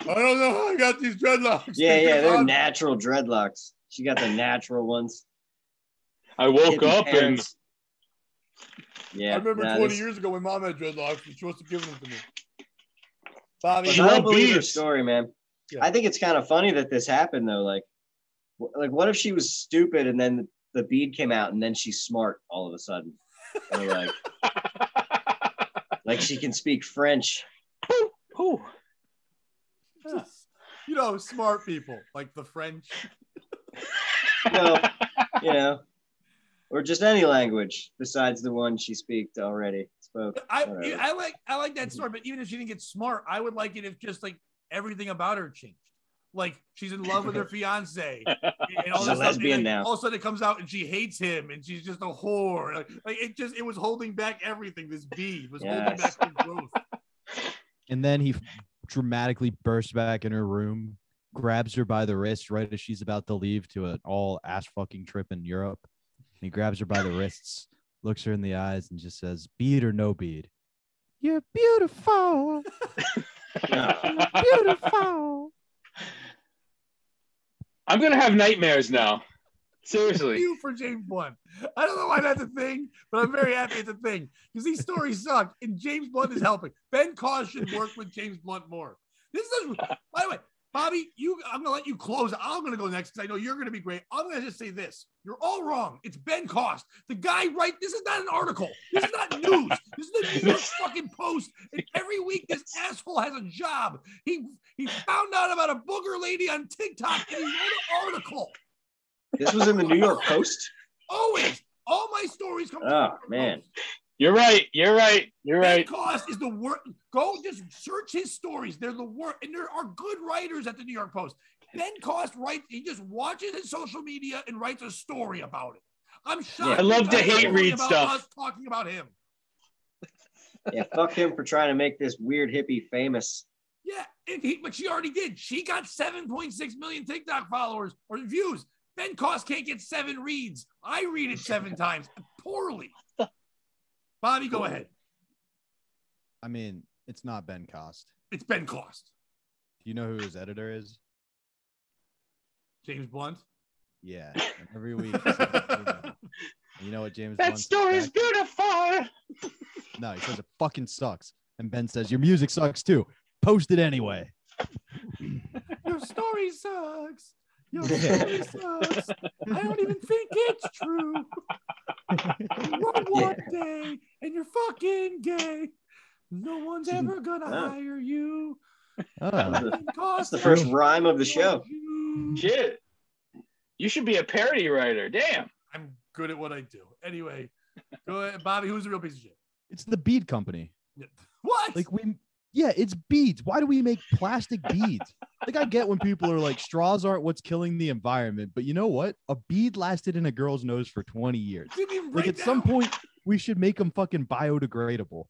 I don't know how I got these dreadlocks. Yeah, they're natural dreadlocks. She got the natural ones. I woke up and... Yeah, I remember 20 years ago when Mom had dreadlocks, and she must have given them to me. Bobby, I don't believe her story, man. Yeah. I think it's kind of funny that this happened, though. Like, what if she was stupid and then the bead came out and then she's smart all of a sudden? Or like she can speak French. Ooh. Smart people like the French. Or just any language besides the one she spoke. I like that story, but even if she didn't get smart, I would like it if just like everything about her changed. Like she's in love with her fiance, and all she's a lesbian now. All of a sudden it comes out and she hates him, and she's just a whore. Like it was holding back everything. This bead was holding back her growth. And then he dramatically bursts back in her room, grabs her by the wrist right as she's about to leave to an all ass fucking trip in Europe. He grabs her by the wrists, looks her in the eyes, and just says, "Bead or no bead? You're beautiful. You're beautiful." I'm gonna have nightmares now. Seriously. You for James Blunt. I don't know why that's a thing, but I'm very happy it's a thing because these stories suck, and James Blunt is helping. Ben Cause should work with James Blunt more. By the way, Bobby, I'm going to let you close. I'm going to go next because I know you're going to be great. I'm going to just say this. You're all wrong. It's Ben Cost. The guy this is not an article. This is not news. This is the New York fucking Post. And every week this asshole has a job. He found out about a booger lady on TikTok and he wrote an article. This was in the New York Post? Always. All my stories come from Oh, man. Post. You're right. You're right. You're Ben right. Cost is the worst. Go just search his stories. They're the worst. And there are good writers at the New York Post. Ben Cost writes, he just watches his social media and writes a story about it. I'm shocked. I love to he does a hate story read about stuff. us talking about him. Yeah, fuck him for trying to make this weird hippie famous. Yeah, but she already did. She got 7.6 million TikTok followers or views. Ben Cost can't get 7 reads. I read it 7 times poorly. Bobby, go ahead. I mean, it's not Ben Cost. It's Ben Cost. Do you know who his editor is? James Blunt. Yeah. And every week. You know what James That Blunt story is says back? beautiful. No, he says it fucking sucks. And Ben says, your music sucks too. Post it anyway. Your story sucks. Your story sucks. I don't even think it's true. You wrote one day and you're fucking gay. No one's ever gonna hire you. That's the first rhyme of the show. Shit. You should be a parody writer. Damn. I'm good at what I do. Anyway, go ahead. Bobby, who's the real piece of shit? It's the bead company. What? Like it's beads. Why do we make plastic beads? Like I get when people are like straws aren't what's killing the environment, but you know what? A bead lasted in a girl's nose for 20 years. Like at some point we should make them fucking biodegradable.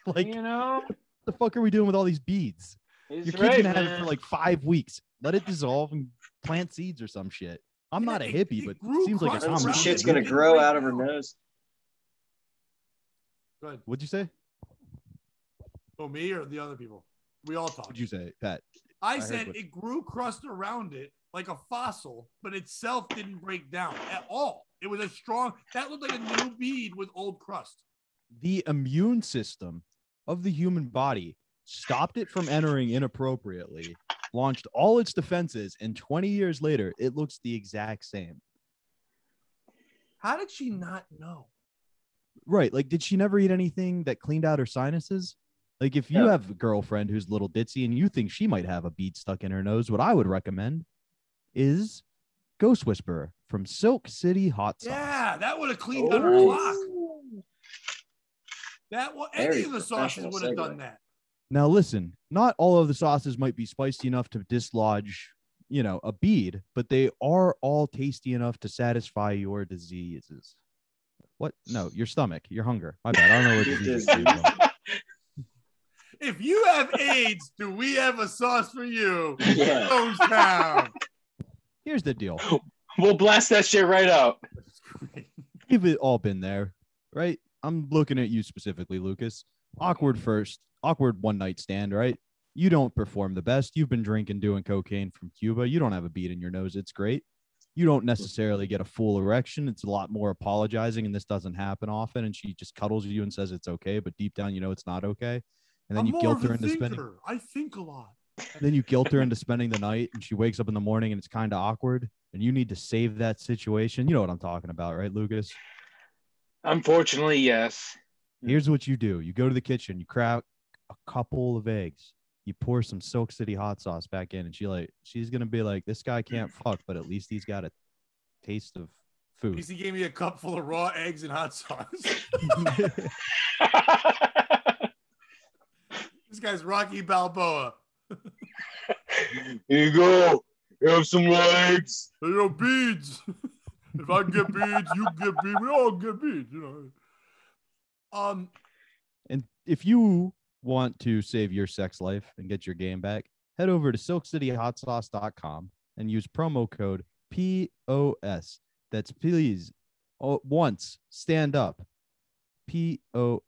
Like you know, what the fuck are we doing with all these beads? Your kid's gonna have it for like 5 weeks. Let it dissolve and plant seeds or some shit. I'm not a hippie, but it seems like a Some common shit's sense. gonna grow out of her nose. Good. What'd you say? Oh, me or the other people? We all talked. What'd you say, Pat? I said it grew crust around it like a fossil, but itself didn't break down at all. It was a strong, that looked like a new bead with old crust. The immune system of the human body stopped it from entering inappropriately, launched all its defenses, and 20 years later, it looks the exact same. How did she not know? Right. Like, did she never eat anything that cleaned out her sinuses? Like, if you have a girlfriend who's a little ditzy and you think she might have a bead stuck in her nose, what I would recommend is Ghost Whisperer from Silk City Hot Sauce. Yeah, that would have cleaned out her clock. That any of the sauces would have done that. Now, listen, not all of the sauces might be spicy enough to dislodge, a bead, but they are all tasty enough to satisfy your diseases. What? No, your stomach, your hunger. My bad. I don't know where disease came from. If you have AIDS, do we have a sauce for you? Yeah. Jonestown. Here's the deal. We'll blast that shit right out. We've all been there, right? I'm looking at you specifically, Lucas. Awkward one night stand, right? You don't perform the best. You've been drinking, doing cocaine from Cuba. You don't have a bead in your nose. It's great. You don't necessarily get a full erection. It's a lot more apologizing, and this doesn't happen often. And she just cuddles you and says it's okay, but deep down, it's not okay. And then you guilt her into spending. I think a lot. Then you guilt her into spending the night, and she wakes up in the morning, and it's kind of awkward. And you need to save that situation. You know what I'm talking about, right, Lucas? Unfortunately, yes. Here's what you do. You go to the kitchen, you crack a couple of eggs, you pour some Silk City hot sauce back in, and she's gonna be like, this guy can't fuck, but at least he's got a taste of food. He gave me a cup full of raw eggs and hot sauce. This guy's Rocky Balboa. Here you go. You have some legs. Hey, yo, beads. If I get beads, you get beads. We all get beads, And if you want to save your sex life and get your game back, head over to silkcityhotsauce.com and use promo code POS. That's please once stand up. POS.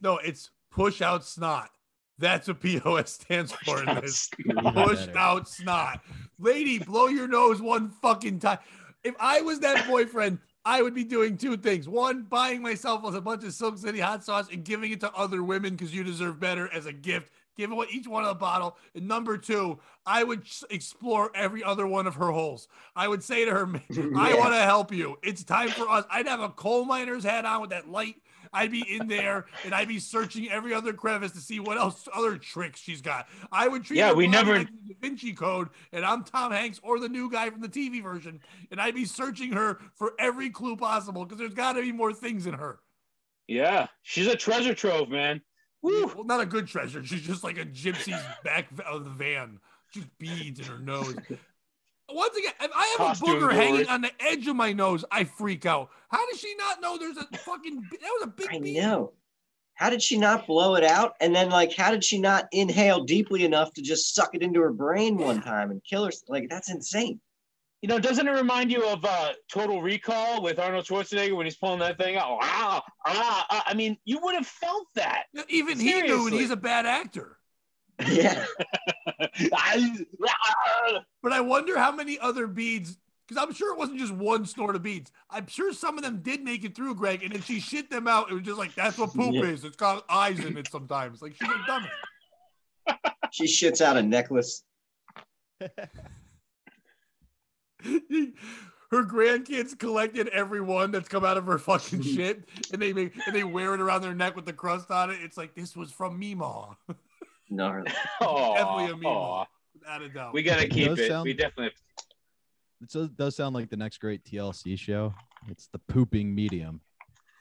No, it's push out snot. That's what POS stands for in this. Even Push better. out snot. Lady, blow your nose one fucking time. If I was that boyfriend, I would be doing 2 things. 1, buying myself a bunch of Silk City hot sauce and giving it to other women because you deserve better as a gift. Give each one a bottle. And number 2, I would explore every other one of her holes. I would say to her, I want to help you. It's time for us. I'd have a coal miner's hat on with that light. I'd be in there and I'd be searching every other crevice to see what else other tricks she's got. I would treat her we never like the Da Vinci Code, and I'm Tom Hanks or the new guy from the TV version, and I'd be searching her for every clue possible because there's got to be more things in her. Yeah, she's a treasure trove, man. Woo. Well, not a good treasure. She's just like a gypsy's back of the van. Just beads in her nose. Once again, if I have Costume a booger glory. hanging on the edge of my nose, I freak out. How does she not know there's a fucking... That was a big I bead. know. How did she not blow it out? And then, like, how did she not inhale deeply enough to just suck it into her brain one time and kill her? Like, that's insane. You know, doesn't it remind you of Total Recall with Arnold Schwarzenegger when he's pulling that thing out? I mean, you would have felt that. Even he knew, and Seriously. he's a bad actor. Yeah. But I wonder how many other beads, because I'm sure it wasn't just one snort of beads. I'm sure some of them did make it through, Greg, and then she shit them out. It was just like, that's what poop is. It's got eyes in it sometimes. Like, she's a dummy. She shits out a necklace. Her grandkids collected every one that's come out of her fucking shit, and they wear it around their neck with the crust on it. It's like, this was from Meemaw. Gnarly. Definitely a Meemaw, without a doubt. We gotta keep does it. sound- We definitely. It does sound like the next great TLC show. It's the pooping medium.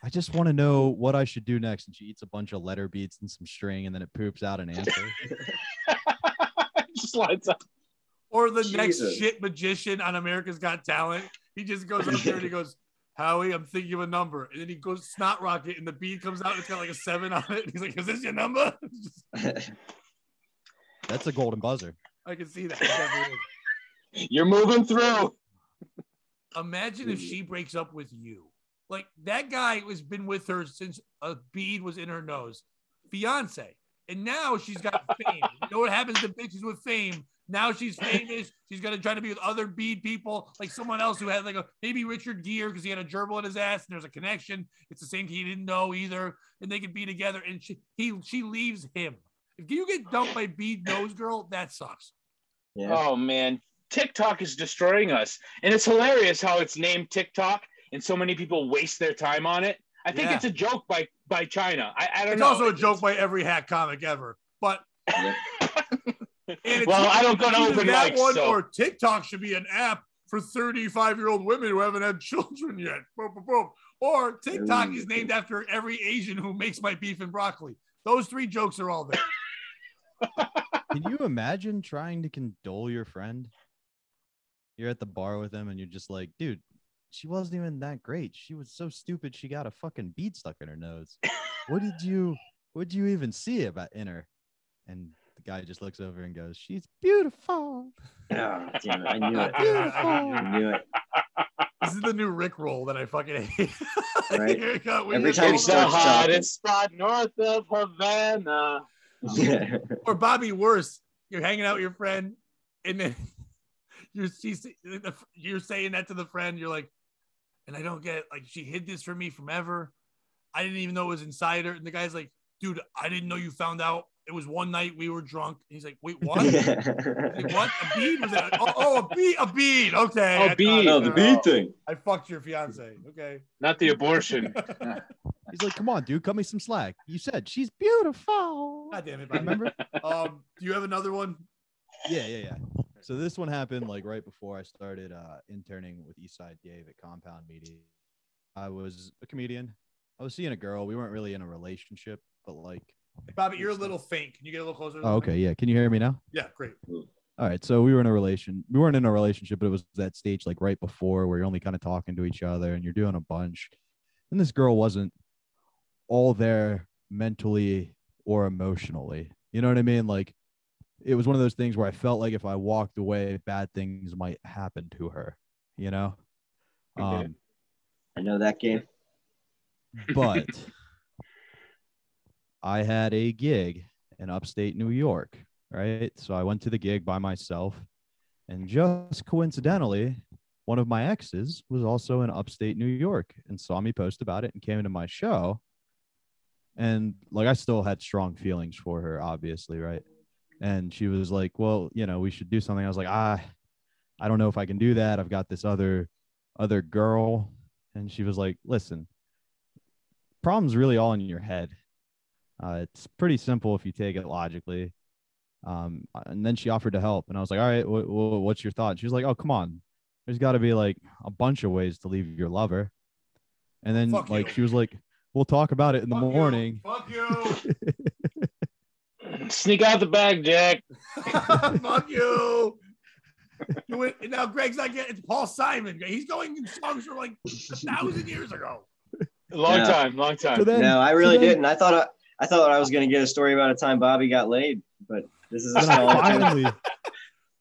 I just want to know what I should do next. And she eats a bunch of letter beads and some string, and then it poops out an answer. Just lights up. Or the Jesus. next shit magician on America's Got Talent. He just goes up there and he goes, Howie, I'm thinking of a number. And then he goes snot rocket and the bead comes out and it's got like a 7 on it. And he's like, is this your number? That's a golden buzzer. I can see that. It definitely is. You're moving through. Imagine if she breaks up with you. Like, that guy has been with her since a bead was in her nose. Fiance. And now she's got fame. You know what happens to bitches with fame? Now she's famous. She's going to try to be with other bead people, like someone else who had like maybe Richard Gere because he had a gerbil in his ass and there's a connection. It's the same he didn't know either. And they could be together. And she leaves him. If you get dumped by bead nose girl, that sucks. Yeah. Oh man, TikTok is destroying us, and it's hilarious how it's named TikTok, and so many people waste their time on it. I think Yeah. it's a joke by China. I don't It's know. also a joke by every hack comic ever. But Yeah. and it's Well, I don't go to either open that mics, one so- or TikTok should be an app for 35-year-old women who haven't had children yet. Boom, boom, boom. Or TikTok is named after every Asian who makes my beef and broccoli. Those 3 jokes are all there. Can you imagine trying to condole your friend? You're at the bar with him and you're just like, dude, she wasn't even that great. She was so stupid she got a fucking bead stuck in her nose. What did you even see about in her? And the guy just looks over and goes, she's beautiful. Oh, damn it. I knew it. Beautiful. I knew it. This is the new Rick roll that I fucking hate. Right. Here it goes. Every time he It's the starts talking. hottest spot north of Havana. Or Bobby, worse, you're hanging out with your friend, and then you're saying that to the friend. You're like, and I don't get it. Like, she hid this from me from ever. I didn't even know it was inside her. And the guy's like, dude, I didn't know you found out. It was one night we were drunk. And he's like, wait, what? He's like, what? A bead? Was that? A bead. Okay. Oh, I thought- bead. Oh, the bead thing. I fucked your fiance. Okay. Not the abortion. He's like, come on, dude, cut me some slack. You said she's beautiful. God damn it. Bobby. Remember? Do you have another one? Yeah. So this one happened like right before I started interning with Eastside Dave at Compound Media. I was a comedian. I was seeing a girl. We weren't really in a relationship, but like. Bobby, you're a little faint. Can you get a little closer? Oh, okay. Yeah. Can you hear me now? Yeah, great. All right. So we weren't in a relationship, but it was that stage like right before where you're only kind of talking to each other and you're doing a bunch. And this girl wasn't all there mentally or emotionally. You know what I mean? Like, it was one of those things where I felt like if I walked away, bad things might happen to her, you know? Okay. I know that game. But I had a gig in upstate New York, right? So I went to the gig by myself, and just coincidentally, one of my exes was also in upstate New York and saw me post about it and came into my show. And like, I still had strong feelings for her, obviously, right? And she was like, well, you know, we should do something. I was like, I don't know if I can do that. I've got this other girl. And she was like, listen, problem's really all in your head. It's pretty simple if you take it logically. And then she offered to help. And I was like, all right, what's your thought? She was like, oh, come on. There's got to be like a bunch of ways to leave your lover. And then Fuck like, you. she was like, We'll talk about it in the Fuck you. morning. Fuck you. Sneak out the bag, Jack. Fuck you. Now Greg's not getting. It's Paul Simon. He's going in songs from like 1,000 years ago. Long No. time. So then, No, I really so then- didn't. I thought I was going to get a story about a time Bobby got laid, but this is a Then I song. finally,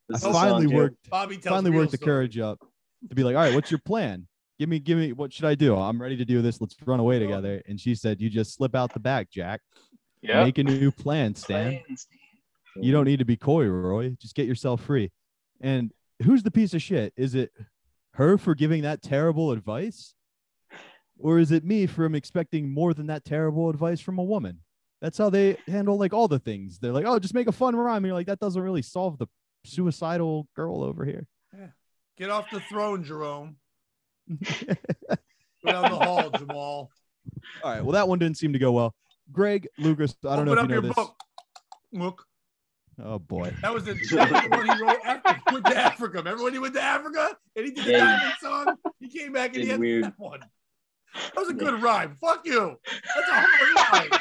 This is I a finally song, too. worked Bobby tells finally real worked the stories. courage up to be like, all right, what's your plan? Give me, what should I do? I'm ready to do this. Let's run away together. And she said, you just slip out the back, Jack. Yeah. Make a new plan, Stan. You don't need to be coy, Roy. Just get yourself free. And who's the piece of shit? Is it her for giving that terrible advice? Or is it me from expecting more than that terrible advice from a woman? That's how they handle like all the things. They're like, oh, just make a fun rhyme. And you're like, that doesn't really solve the suicidal girl over here. Yeah. Get off the throne, Jerome. Go down the hall, Jamal. All right. Well, that one didn't seem to go well. Greg, Lucas, I don't know Open if you up know your this. book. Look, Oh, boy. that was the one he wrote after he went to Africa. Remember when he went to Africa and he did the Yeah. diamond song? He came back and he Did had weird. that one. That was a good rhyme. Fuck you. That's a hard rhyme.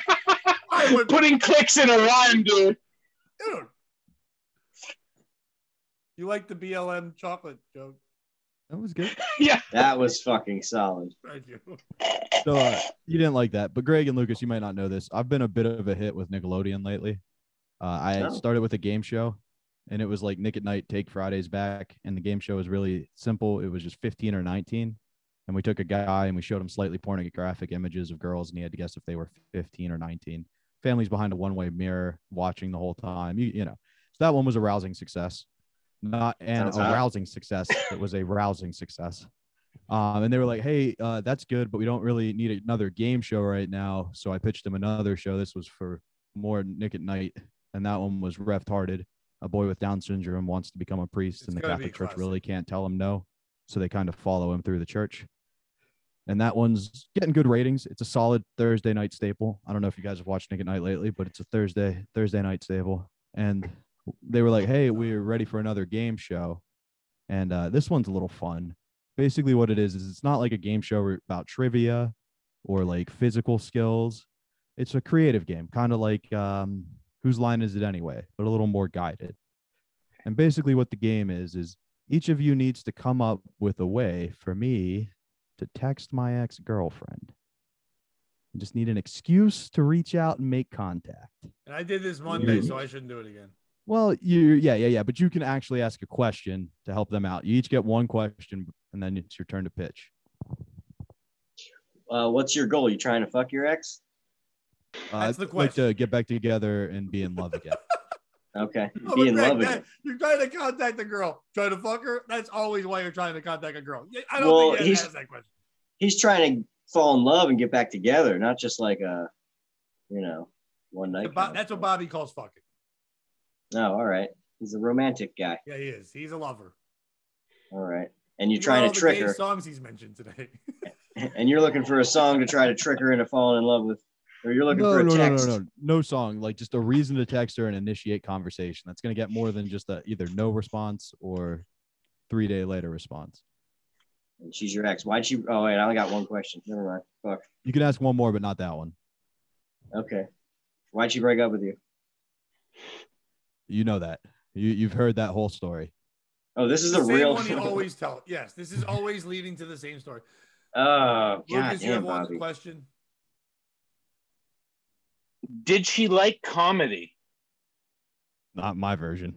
I would, Putting clicks in a rhyme, dude. dude. You like the BLM chocolate joke? That was good. Yeah. That was fucking solid. Thank you. So you didn't like that. But Greg and Lucas, you might not know this. I've been a bit of a hit with Nickelodeon lately. I Oh. started with a game show, and it was like Nick at Night, Take Fridays Back. And the game show was really simple. It was just 15 or 19. And we took a guy and we showed him slightly pornographic images of girls, and he had to guess if they were 15 or 19. Families behind a one-way mirror watching the whole time. You know. So that one was a rousing success. Not an Sounds hot. arousing success. It was a rousing success. And they were like, hey, that's good, but we don't really need another game show right now. So I pitched him another show. This was for more Nick at Night. And that one was Reft Hearted. A boy with Down syndrome wants to become a priest, It's and the gotta be Catholic Church classic. really can't tell him no. So they kind of follow him through the church. And that one's getting good ratings. It's a solid Thursday night staple. I don't know if you guys have watched Nick at Night lately, but it's a Thursday night staple. And they were like, hey, we're ready for another game show. And this one's a little fun. Basically what it is it's not like a game show about trivia or like physical skills. It's a creative game, kind of like Whose Line Is It Anyway, but a little more guided. And basically what the game is each of you needs to come up with a way for me to text my ex-girlfriend. I just need an excuse to reach out and make contact. And I did this Monday, so I shouldn't do it again. Well, yeah. But you can actually ask a question to help them out. You each get one question, and then it's your turn to pitch. What's your goal? You trying to fuck your ex? That's the I'd like question. to get back together and be in love again. Okay. Oh, Be but in Greg, love again. you're trying to contact a girl, trying to fuck her. That's always why you're trying to contact a girl. I don't Well, think he he's- has that question. He's trying to fall in love and get back together, not just like a, one night. That's what Bobby calls fucking. Oh, all right. He's a romantic guy. Yeah, he is. He's a lover. All right. And you're Think trying about to all the trick gay her. songs he's mentioned today. And you're looking for a song to try to trick her into falling in love with. Or you're looking for a text. No song. Like just a reason to text her and initiate conversation. That's going to get more than just a either no response or 3-day later response. And she's your ex. Why'd she? Oh, wait. I only got one question. Never mind. Fuck. You can ask one more, but not that one. Okay. Why'd she break up with you? You know that. You've heard that whole story. Oh, this is The a same real. one he always tells. Yes, this is always leading to the same story. Oh, God Lucas, you have damn, one Bobby. question. Did she like comedy? Not my version.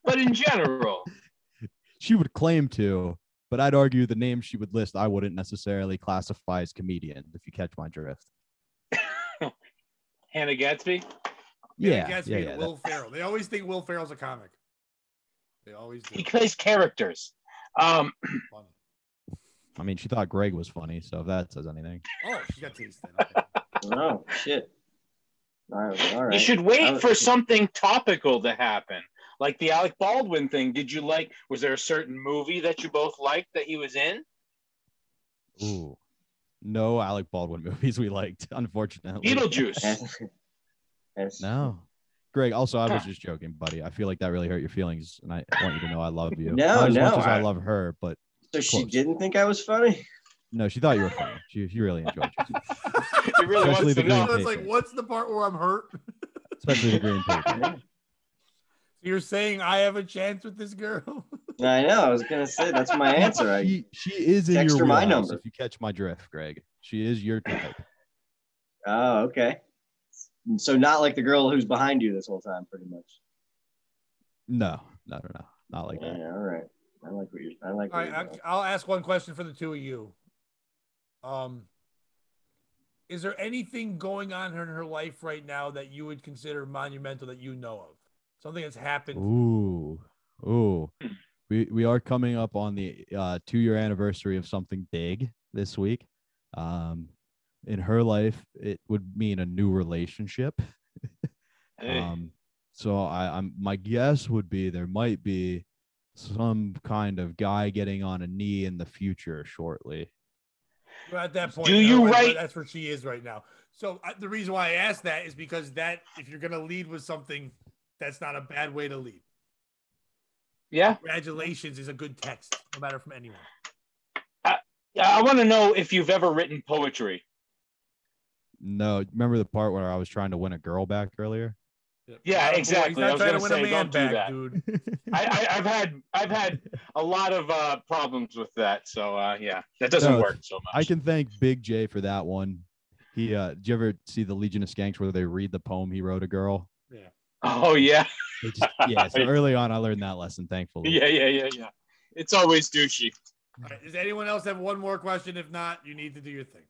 But in general, She would claim to, but I'd argue the names she would list, I wouldn't necessarily classify as comedian, if you catch my drift. Hannah Gatsby. Yeah. Gatsby yeah, and Will Ferrell. They always think Will Ferrell's a comic. They always do. He plays characters. Funny. I mean, she thought Greg was funny, so if that says anything. Oh, she's got taste then. Okay. Oh, shit. All right. You should wait for something topical to happen, like the Alec Baldwin thing. Was there a certain movie that you both liked that he was in? Ooh. No Alec Baldwin movies we liked, unfortunately. Beetlejuice. No. Greg, also, I was just joking, buddy. I feel like that really hurt your feelings, and I want you to know I love you. No, Not as no, much as I I- love her, but So she Close. didn't think I was funny? No, she thought you were funny. She really enjoyed you. He really Especially wants the to green know. So it's like, paper. what's the part where I'm hurt? Especially the green paper. You're saying I have a chance with this girl? I know. I was gonna say that's my answer. She is in text your her my wheelhouse, number. if you catch my drift, Greg. She is your type. Oh, okay. So not like the girl who's behind you this whole time, pretty much. No. Not like that. Yeah, all right. I like what you're. I like. All What right, you're I'll ask one question for the two of you. Is there anything going on in her life right now that you would consider monumental that you know of? Something that's happened. Ooh. We are coming up on the 2-year anniversary of something big this week. In her life, it would mean a new relationship. So I'm my guess would be there might be some kind of guy getting on a knee in the future shortly. We're at that point. Do you write? That's where she is right now. So the reason why I asked that is because that if you're going to lead with something, that's not a bad way to lead. Yeah. Congratulations is a good text, no matter from anyone. I want to know if you've ever written poetry. No, remember the part where I was trying to win a girl back earlier? Yeah, He's exactly. not I was trying going to to win a say, man don't do back, that. dude. I've had a lot of problems with that. So yeah, that doesn't work so much. I can thank Big J for that one. He did you ever see the Legion of Skanks where they read the poem he wrote a girl? Yeah. Oh yeah. So early on I learned that lesson, thankfully. Yeah. It's always douchey. All right, does anyone else have one more question? If not, you need to do your thing.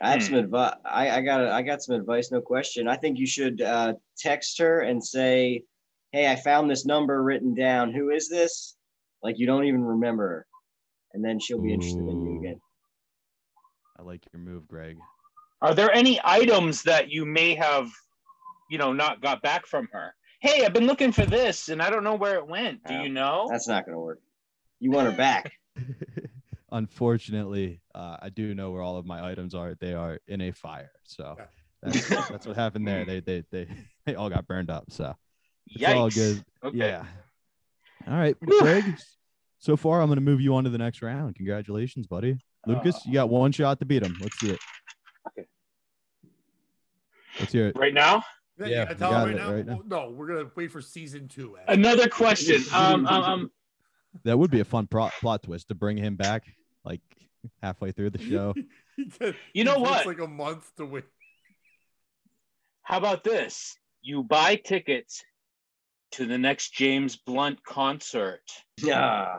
I have some advice. I got some advice. No question. I think you should text her and say, "Hey, I found this number written down. Who is this?" Like you don't even remember her, and then she'll be interested in you again. I like your move, Greg. Are there any items that you may have, not got back from her? Hey, I've been looking for this and I don't know where it went. Do you know? That's not gonna work. You want her back. Unfortunately, I do know where all of my items are. They are in a fire. So that's what happened there. They all got burned up. So it's all good. Okay. Yeah. All right, Greg. So far, I'm going to move you on to the next round. Congratulations, buddy. Lucas, you got one shot to beat him. Let's see it. Okay. Let's hear it. Right now? Yeah, Tell got him it right now. No, we're gonna wait for season 2. Another question. That would be a fun plot twist to bring him back like halfway through the show. You know what? It's like a month to wait. How about this? You buy tickets to the next James Blunt concert. Yeah.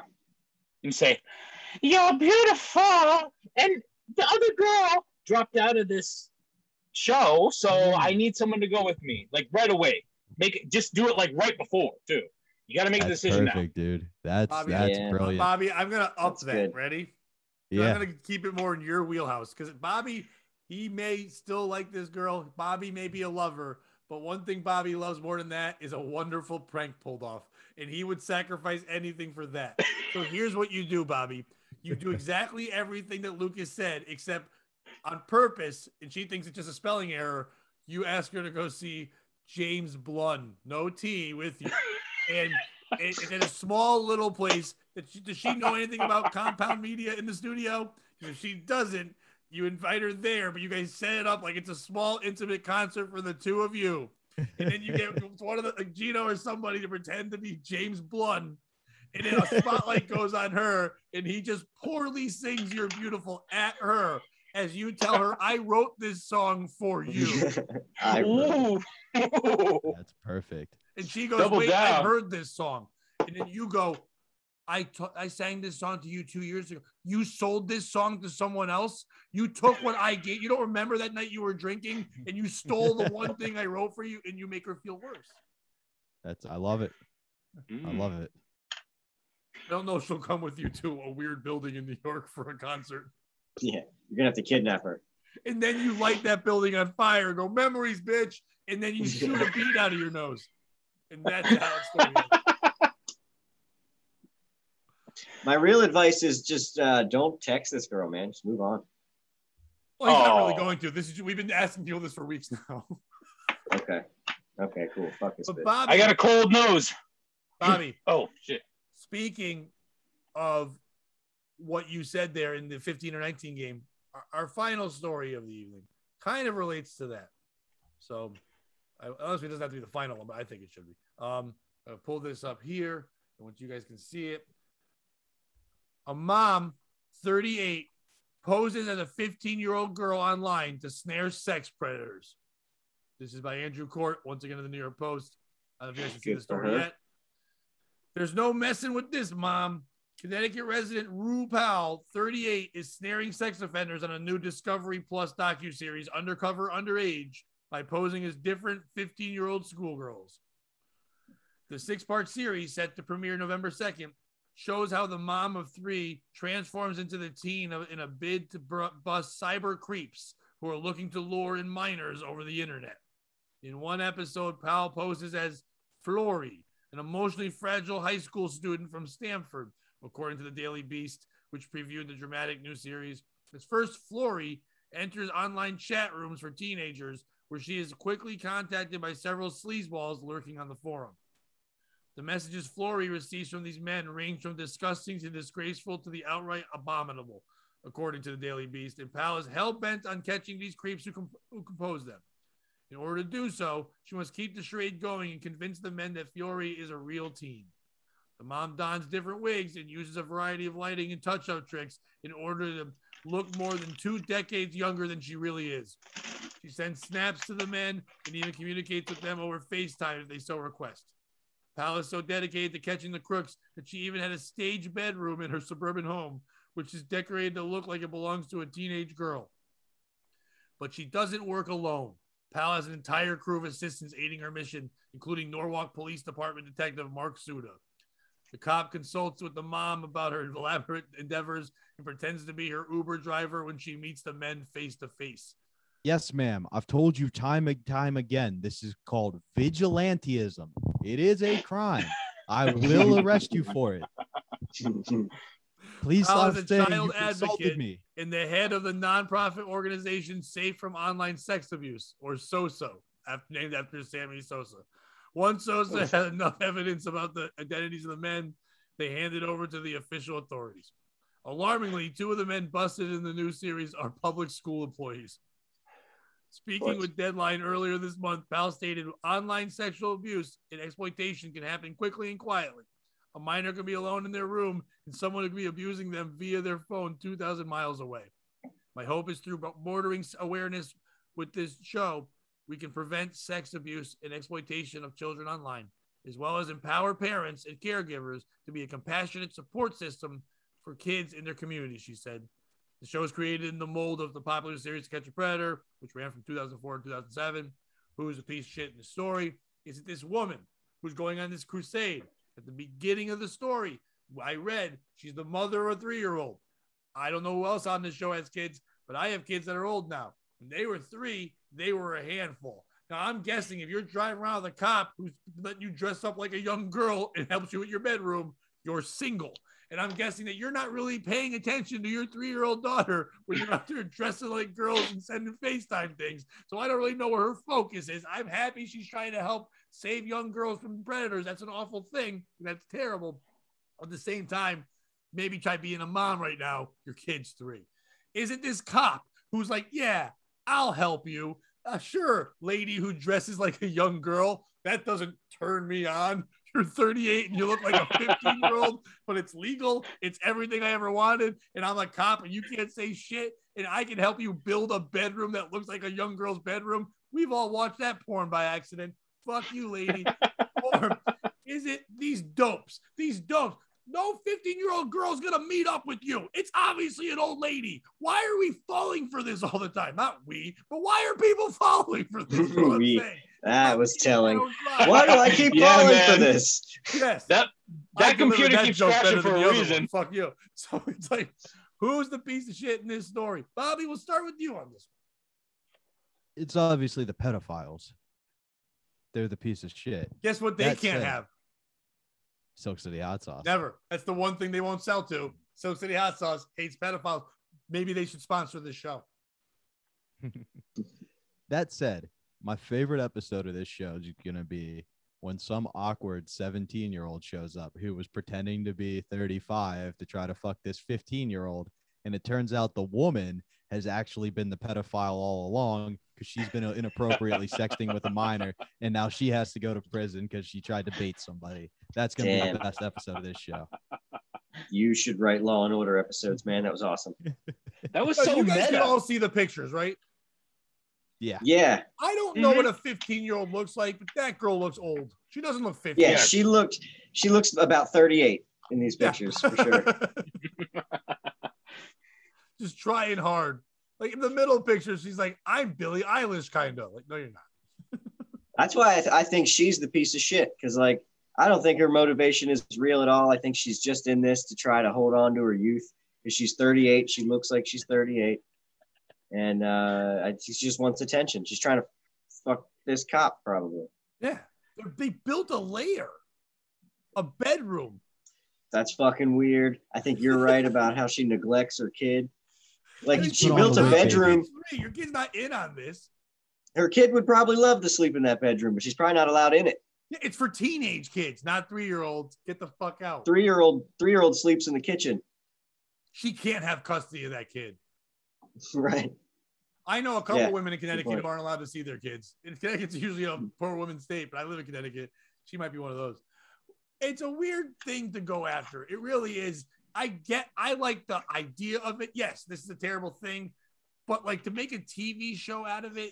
And say, "You're beautiful," and the other girl dropped out of this show, so I need someone to go with me, like right away. Just do it like right before too. You got to make a decision perfect, now. dude. That's yeah. brilliant. Bobby, I'm gonna up That's that. good. Ready? Yeah. I'm gonna keep it more in your wheelhouse because Bobby, he may still like this girl. Bobby may be a lover, but one thing Bobby loves more than that is a wonderful prank pulled off, and he would sacrifice anything for that. So here's what you do, Bobby. You do exactly everything that Lucas said, except on purpose, and she thinks it's just a spelling error. You ask her to go see James Blunt, no T, with you, and it's in a small little place. Does she know anything about Compound Media in the studio? Because if she doesn't, you invite her there, but you guys set it up like it's a small, intimate concert for the two of you, and then you get one of the Gino or somebody to pretend to be James Blunt. And then a spotlight goes on her, and he just poorly sings "You're Beautiful" at her as you tell her, "I wrote this song for you." That's perfect. And she goes, Double "Wait, down. I've heard this song." And then you go, I sang this song to you 2 years ago. You sold this song to someone else. You took what I gave. You don't remember that night you were drinking and you stole the one thing I wrote for you, and you make her feel worse. I love it. I love it. I don't know if she'll come with you to a weird building in New York for a concert. Yeah, you're gonna have to kidnap her. And then you light that building on fire and go, "Memories, bitch." And then you shoot a bead out of your nose. And that's how it's going. My real advice is just don't text this girl, man. Just move on. Well, he's not really going to. We've been asking people this for weeks now. Okay, cool. Fuck this But bitch. Bobby, I got a cold nose. Bobby, Oh shit. speaking of what you said there in the 15 or 19 game, our final story of the evening kind of relates to that. So, honestly, it doesn't have to be the final one, but I think it should be. I'll pull this up here. I want you guys can see it. A mom, 38, poses as a 15-year-old girl online to snare sex predators. This is by Andrew Court, once again in the New York Post. I don't know if you guys can see the story yet. There's no messing with this, Mom. Connecticut resident Rue Powell, 38, is snaring sex offenders on a new Discovery Plus docuseries, Undercover Underage, by posing as different 15-year-old schoolgirls. The 6-part series, set to premiere November 2nd, shows how the mom of 3 transforms into the teen in a bid to bust cyber creeps who are looking to lure in minors over the internet. In one episode, Powell poses as Flory, an emotionally fragile high school student from Stanford, according to the Daily Beast, which previewed the dramatic new series. As first, Flory enters online chat rooms for teenagers, where she is quickly contacted by several sleazeballs lurking on the forum. The messages Flory receives from these men range from disgusting to disgraceful to the outright abominable, according to the Daily Beast, and Powell is hell-bent on catching these creeps who compose them. In order to do so, she must keep the charade going and convince the men that Flory is a real teen. The mom dons different wigs and uses a variety of lighting and touch-up tricks in order to look more than 2 decades younger than she really is. She sends snaps to the men and even communicates with them over FaceTime if they so request. Powell is so dedicated to catching the crooks that she even had a stage bedroom in her suburban home, which is decorated to look like it belongs to a teenage girl. But she doesn't work alone. Powell has an entire crew of assistants aiding her mission, including Norwalk Police Department Detective Mark Suda. The cop consults with the mom about her elaborate endeavors and pretends to be her Uber driver when she meets the men face to face. Yes, ma'am. I've told you time and time again. This is called vigilantism. It is a crime. I will arrest you for it. Please Powell stop is a saying child you consulted advocate me. and the head of the nonprofit organization Safe from Online Sex Abuse, or SOSO, named after Sammy Sosa. Once Sosa had enough evidence about the identities of the men, they handed over to the official authorities. Alarmingly, 2 of the men busted in the new series are public school employees. Speaking with Deadline earlier this month, Powell stated online sexual abuse and exploitation can happen quickly and quietly. A minor can be alone in their room and someone could be abusing them via their phone 2,000 miles away. My hope is through bordering awareness with this show, we can prevent sex abuse and exploitation of children online, as well as empower parents and caregivers to be a compassionate support system for kids in their community, she said. The show is created in the mold of the popular series Catch a Predator, which ran from 2004 to 2007. Who's a piece of shit in the story? Is it this woman who's going on this crusade? At the beginning of the story, I read she's the mother of a 3-year-old. I don't know who else on this show has kids, but I have kids that are old now. When they were 3, they were a handful. Now, I'm guessing if you're driving around with a cop who's letting you dress up like a young girl and helps you with your bedroom, you're single. And I'm guessing that you're not really paying attention to your 3-year-old daughter when you're out there dressing like girls and sending FaceTime things. So I don't really know where her focus is. I'm happy she's trying to help save young girls from predators. That's an awful thing. That's terrible. At the same time, maybe try being a mom right now. Your kid's 3. Isn't this cop who's like, yeah, I'll help you. Sure, lady who dresses like a young girl. That doesn't turn me on. You're 38 and you look like a 15-year-old, but it's legal. It's everything I ever wanted. And I'm a cop and you can't say shit. And I can help you build a bedroom that looks like a young girl's bedroom. We've all watched that porn by accident. Fuck you, lady. Or is it these dopes? These dopes. No 15-year-old girl's going to meet up with you. It's obviously an old lady. Why are we falling for this all the time? Not we, but why are people falling for this? That was telling. Why do I keep falling for this? Yes. That computer keeps crashing for a reason. Fuck you. So it's like, who's the piece of shit in this story? Bobby, we'll start with you on this one. It's obviously the pedophiles. They're the piece of shit. Guess what they can't have? Silk City Hot Sauce. Never. That's the one thing they won't sell to. Silk City Hot Sauce hates pedophiles. Maybe they should sponsor this show. That said, my favorite episode of this show is going to be when some awkward 17-year-old shows up who was pretending to be 35 to try to fuck this 15-year-old. And it turns out the woman has actually been the pedophile all along because she's been inappropriately sexting with a minor. And now she has to go to prison because she tried to bait somebody. That's going to be the best episode of this show. You should write Law and Order episodes, man. That was awesome. That was So so you guys meta. can all see the pictures, right? Yeah. Yeah. I don't know what a 15-year-old looks like, but that girl looks old. She doesn't look 15. Yeah, she looks about 38 in these pictures for sure. Just trying hard. Like in the middle picture, she's like, I'm Billie Eilish, kind of. Like, no, you're not. That's why I think she's the piece of shit. Because, like, I don't think her motivation is real at all. I think she's just in this to try to hold on to her youth. Because she's 38. She looks like she's 38. And she just wants attention. She's trying to fuck this cop, probably. Yeah. They built a lair, a bedroom. That's fucking weird. I think you're right about how she neglects her kid. Like, Hey, she put built on a the weight, bedroom. Your kid's not in on this. Her kid would probably love to sleep in that bedroom, but she's probably not allowed in it. Yeah, it's for teenage kids, not 3-year-olds. Get the fuck out. Three-year-old sleeps in the kitchen. She can't have custody of that kid. Right. I know a couple Yeah, women in Connecticut point. who aren't allowed to see their kids. And Connecticut's usually a poor woman's state, but I live in Connecticut. She might be one of those. It's a weird thing to go after. It really is. I like the idea of it. Yes, this is a terrible thing, but like to make a TV show out of it,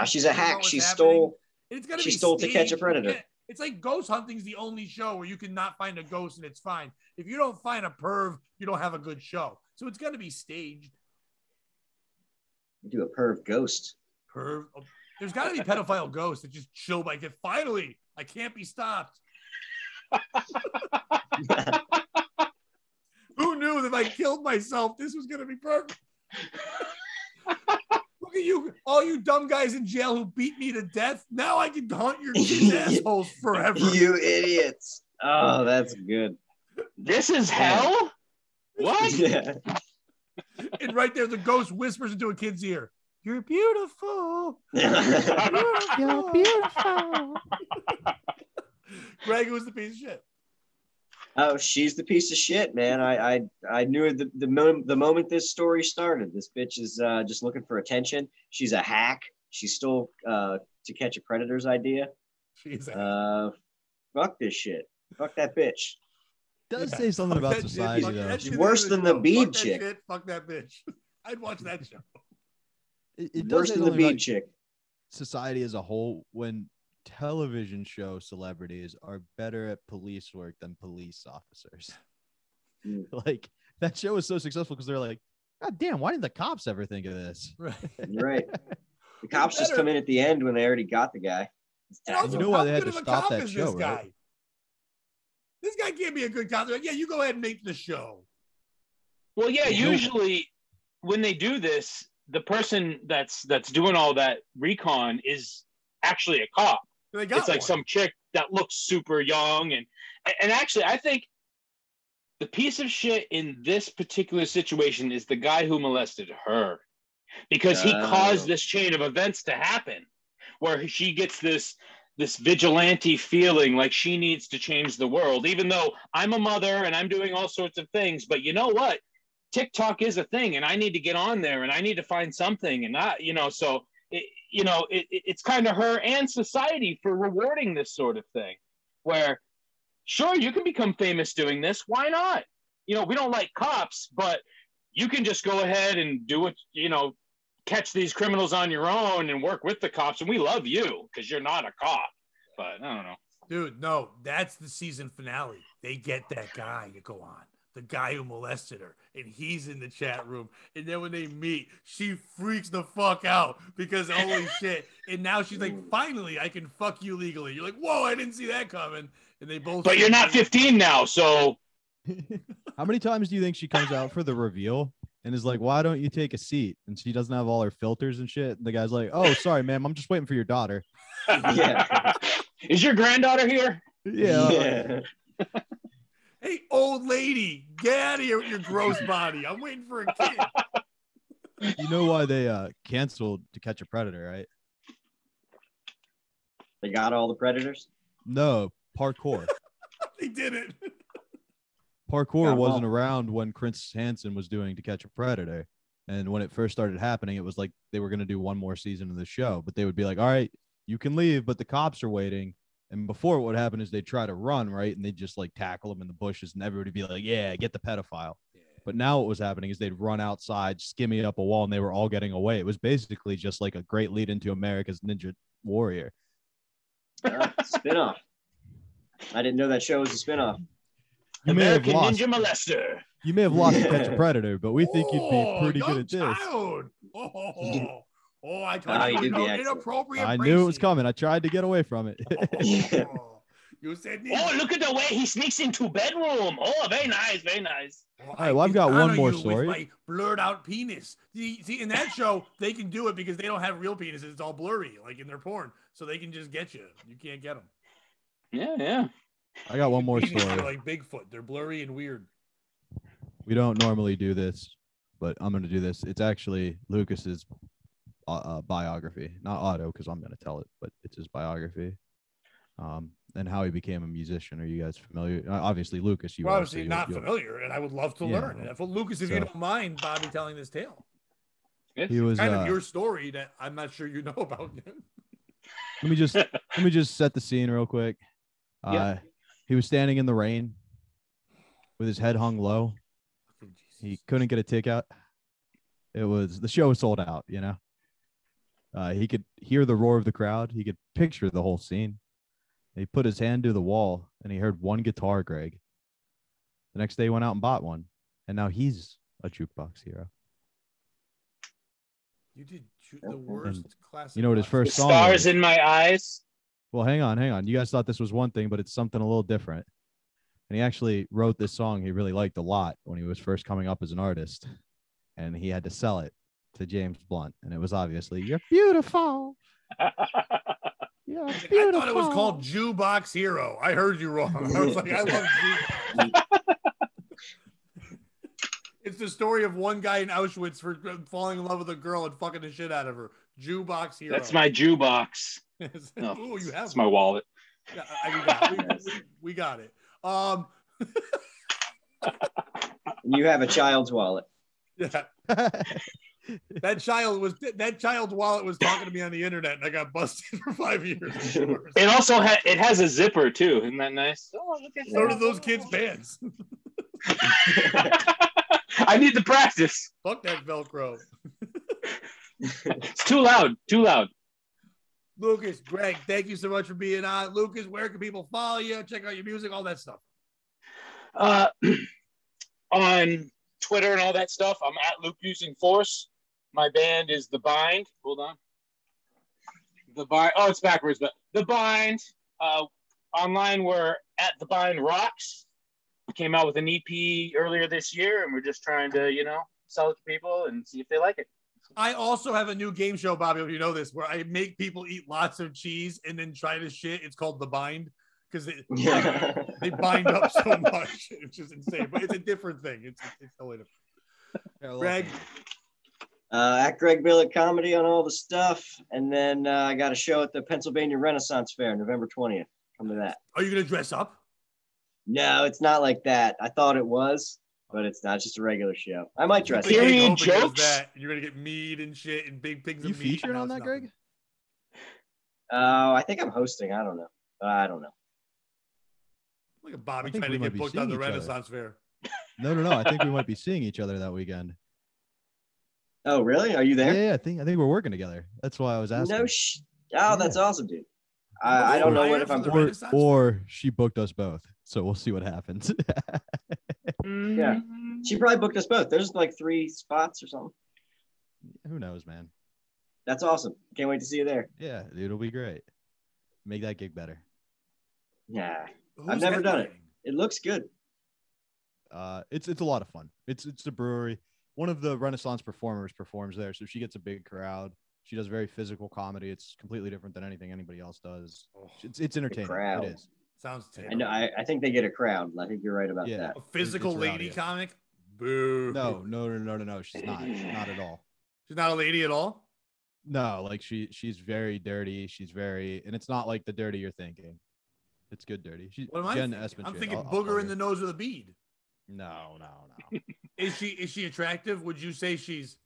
She's a hack. She stole. It's gonna She be stole To Catch a staged. Predator. It's like ghost hunting's the only show where you cannot find a ghost and it's fine. If you don't find a perv, you don't have a good show. So it's gonna be staged. Do a perv ghost. Perv. There's got to be pedophile ghosts that just chill like it. Finally, I can't be stopped. Who knew that if I killed myself, this was gonna be perfect? Look at you, all you dumb guys in jail who beat me to death. Now I can haunt your kids' assholes forever. You idiots. Oh, that's good. This is hell? What? Yeah. And right there, the ghost whispers into a kid's ear, "You're beautiful. You're beautiful. Greg was the piece of shit. Oh, she's the piece of shit, man. I knew it the moment this story started. This bitch is just looking for attention. She's a hack. She stole To Catch a Predator's idea. She's Fuck this shit. Fuck that bitch. Does say something about society, Fuck though. that She's shit. worse than the bead Fuck that chick. shit. Fuck that bitch. I'd watch that show. It does Worse say than the something about bead chick. society as a whole when television show celebrities are better at police work than police officers. Mm. Like, that show was so successful because they're like, God damn, why didn't the cops ever think of this? Right. You're right. The cops just come in at the end when they already got the guy. And also, You know why how they had good to of a stop cop that is show, this guy? right? This guy can't be a good cop. They're like, yeah, you go ahead and make the show. Well, yeah, usually when they do this, the person that's doing all that recon is actually a cop. They got It's like one. some chick that looks super young. And actually, I think the piece of shit in this particular situation is the guy who molested her, because he caused this chain of events to happen where she gets this vigilante feeling like she needs to change the world, even though I'm a mother and I'm doing all sorts of things. But you know what? TikTok is a thing and I need to get on there and I need to find something. And not, so it's kind of her and society for rewarding this sort of thing where, sure, you can become famous doing this. Why not? We don't like cops, but you can just go ahead and do it, catch these criminals on your own and work with the cops. And we love you because you're not a cop. But I don't know. Dude, no, that's the season finale. They get that guy to go on, the guy who molested her, and he's in the chat room. And then when they meet, she freaks the fuck out because holy shit. And now she's like, finally, I can fuck you legally. You're like, whoa, I didn't see that coming. And they both. But you're not 15 now, so. How many times do you think she comes out for the reveal and is like, why don't you take a seat? And she doesn't have all her filters and shit. And the guy's like, oh, sorry, ma'am. I'm just waiting for your daughter. Yeah. Is your granddaughter here? Yeah. Hey, old lady, get out of here with your gross body. I'm waiting for a kid. You know why they canceled To Catch a Predator, right? They got all the predators. No, parkour. They did it. Parkour Yeah, wasn't well- around when Chris Hansen was doing To Catch a Predator. And when it first started happening, it was like they were going to do one more season of the show, but they would be like, all right, you can leave, but the cops are waiting. And before, what would happen is they'd try to run, right? And they'd just like tackle them in the bushes, and everybody would be like, yeah, get the pedophile. But now what was happening is they'd run outside, skimmy up a wall, and they were all getting away. It was basically just like a great lead into America's Ninja Warrior. Spinoff. I didn't know that show was a spinoff. You may have American lost. Ninja Molester. You may have lost To Catch a Predator, but we think you'd be pretty young good at this. child. I Wow, told you you did the no accent. inappropriate. I knew it was coming. I tried to get away from it. Oh, you said Oh, look at the way he sneaks into bedroom. Oh, very nice, very nice. All right, well, I've got one more story. With my blurred out penis. See, in that show, they can do it because they don't have real penises. It's all blurry, like in their porn. So they can just get you. You can't get them. Yeah. I got one more Penises story. are like Bigfoot. They're blurry and weird. We don't normally do this, but I'm going to do this. It's actually Lucas's biography, not Otto, because I'm going to tell it, but it's his biography. And how he became a musician. Are you guys familiar? Obviously, Lucas, you Well, are. obviously not familiar, and I would love to Yeah. learn. And if Lucas, if you don't mind, Bobby telling this tale, He was kind of your story that I'm not sure you know about yet. let me just set the scene real quick. Yeah. He was standing in the rain with his head hung low. He couldn't get a ticket out. The show was sold out, you know. He could hear the roar of the crowd. He could picture the whole scene. He put his hand to the wall and he heard one guitar, Greg. The next day he went out and bought one. And now he's a jukebox hero. You did shoot the worst classic. You know what his The first song stars was? in my eyes. Well, hang on. You guys thought this was one thing, but it's something a little different. And he actually wrote this song he really liked a lot when he was first coming up as an artist. And he had to sell it to James Blunt. And it was obviously, "You're beautiful. You're beautiful." I thought it was called Jukebox Hero. I heard you wrong. I was like, I love jukebox. It's the story of one guy in Auschwitz for falling in love with a girl and fucking the shit out of her. Jukebox Hero. That's my jukebox. No, Oh, you have that's my wallet. Yeah, we got it. You have a child's wallet. Yeah. That child's wallet was talking to me on the internet, and I got busted for 5 years. It also it has a zipper too. Isn't that nice? Oh, look at So that. do those kids' pants. I need to practice. Fuck that Velcro. It's too loud. Too loud. Lucas, Greg, thank you so much for being on. Lucas, where can people follow you? Check out your music, all that stuff. On Twitter and all that stuff, I'm at Luke Using Force. My band is The Bind. Hold on. The Bind. Oh, it's backwards, but The Bind. Online, we're at The Bind Rocks. We came out with an EP earlier this year, and we're just trying to, sell it to people and see if they like it. I also have a new game show, Bobby, if you know this, where I make people eat lots of cheese and then try to shit. It's called The Bind because they bind up so much. It's just insane, but it's a different thing. It's totally different. Greg? At Greg Billet Comedy on all the stuff. And then I got a show at the Pennsylvania Renaissance Fair, November 20th. Come to that. Are you going to dress up? No, it's not like that. I thought it was, but it's not. It's just a regular show. I might dress up. Period jokes? You're going to get mead and shit and big pigs You and meat. featured on that, Greg? I think I'm hosting. I don't know. Look at Bobby I think trying we to might get be booked seeing on the each other. Renaissance Fair. No. I think we might be seeing each other that weekend. Oh, really? Are you there? Yeah, I think we're working together. That's why I was asking. Oh, that's awesome, dude. I don't know if I'm or she booked us both. So we'll see what happens. Yeah. She probably booked us both. There's like 3 spots or something. Who knows, man? That's awesome. Can't wait to see you there. Yeah, dude, it'll be great. Make that gig better. Yeah. Who's I've never done it. headlining? It looks good. It's a lot of fun. It's a brewery. One of the Renaissance performers performs there, so she gets a big crowd. She does very physical comedy. It's completely different than anything anybody else does. It's entertaining. crowd. It is. Sounds terrible. I know. I think they get a crowd. I think you're right about Yeah. that. A physical It's lady rowdy. comic? Boo. No. She's not. She's not at all. She's not a lady at all? No, like she's very dirty. And it's not like the dirty you're thinking. It's good dirty. She's What am I Jen thinking? Espen I'm shit. thinking I'll booger plug in the her. nose with a bead. No. Is she attractive? Would you say she's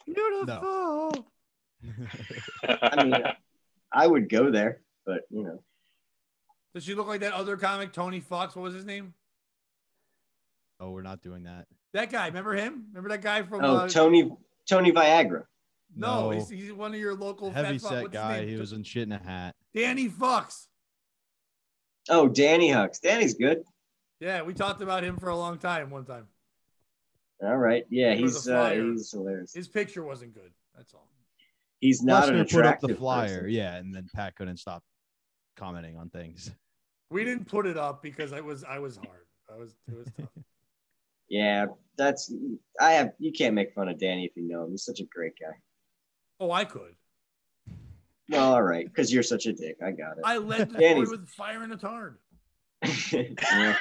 beautiful? I mean, I would go there, but Does she look like that other comic, Tony Fox? What was his name? Oh, we're not doing that. That guy. Remember him? Remember that guy from? Tony Viagra. No, he's one of your local heavy fat set what's his guy. name? He was in shit in a hat. Danny Fox. Oh, Danny Hucks. Danny's good. Yeah, we talked about him for a long time. One time, All right. Yeah, He was he's a flyer. he's hilarious. his picture wasn't good. That's all. He's not an Lesnar put up attractive the flyer, person. yeah, and then Pat couldn't stop commenting on things. We didn't put it up because I was hard. It was tough. Yeah, you can't make fun of Danny if you know him. He's such a great guy. Oh, I could. Well, all right, because you're such a dick. I got it. I led the Danny's- sport with firing a tard. Yeah.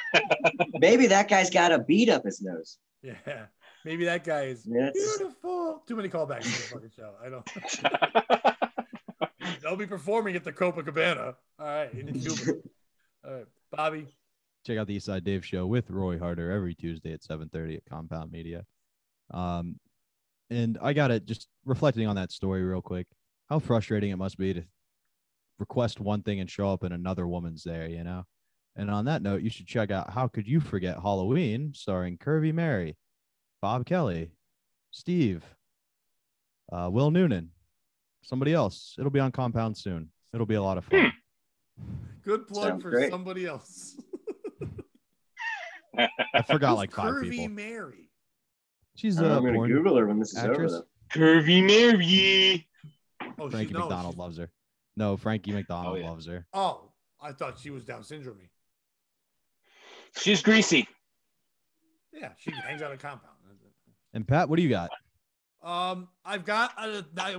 Maybe that guy's got a bead up his nose. Yeah, maybe that guy is beautiful. Too many callbacks in the fucking show. I don't. They'll be performing at the Copacabana. All right, in Cuba. All right, Bobby. Check out the Eastside Dave Show with Roy Harder every Tuesday at 7:30 at Compound Media. And I got it. Just reflecting on that story real quick. How frustrating it must be to request one thing and show up and another woman's there, you know? And on that note, you should check out How Could You Forget Halloween, starring Curvy Mary, Bob Kelly, Steve, Will Noonan, somebody else. It'll be on Compound soon. It'll be a lot of fun. Good plug Sounds for great. somebody else. I forgot Who's like 5 Curvy people. Mary. She's I'm a going to porn Google her when this is actress. over, though. Curvy Mary. Oh, Frankie McDonald loves her. No, Frankie McDonald yeah. loves her. Oh, I thought she was Down syndrome. She's greasy. Yeah, she hangs out at Compound. And Pat, what do you got? I've got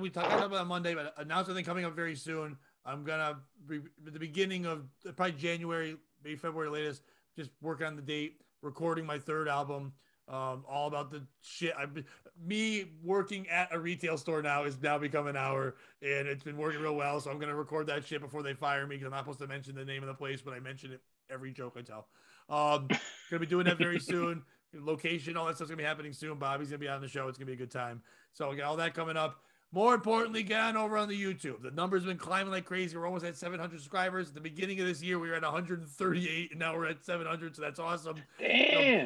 we talked about it on Monday, but announcement coming up very soon. I'm gonna be at the beginning of probably January, maybe February latest. Just working on the date, recording my third album. All about the shit. Me working at a retail store now is now become an hour, and it's been working real well. So I'm gonna record that shit before they fire me because I'm not supposed to mention the name of the place, but I mention it every joke I tell. Gonna be doing that very soon. Location, all that stuff's gonna be happening soon. Bobby's gonna be on the show. It's gonna be a good time. So we got all that coming up. More importantly, get on over on the YouTube. The number's been climbing like crazy. We're almost at 700 subscribers. At the beginning of this year, we were at 138, and now we're at 700. So that's awesome. Damn.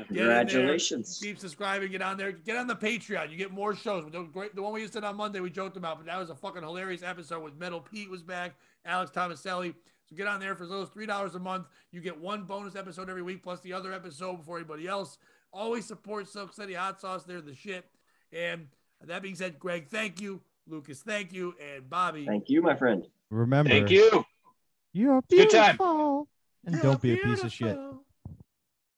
So get in there, Congratulations. keep subscribing. Get on there. Get on the Patreon. You get more shows. The one we just did on Monday, we joked about, but that was a fucking hilarious episode with Metal Pete was back, Alex Tomaselli. So get on there for those $3 a month. You get one bonus episode every week, plus the other episode before anybody else. Always support Silk City Hot Sauce. They're the shit. And that being said, Greg, thank you. Lucas, thank you. And Bobby. Thank you, my friend. Remember, Thank you. you're Good time. beautiful. And You're don't be a piece of shit. beautiful.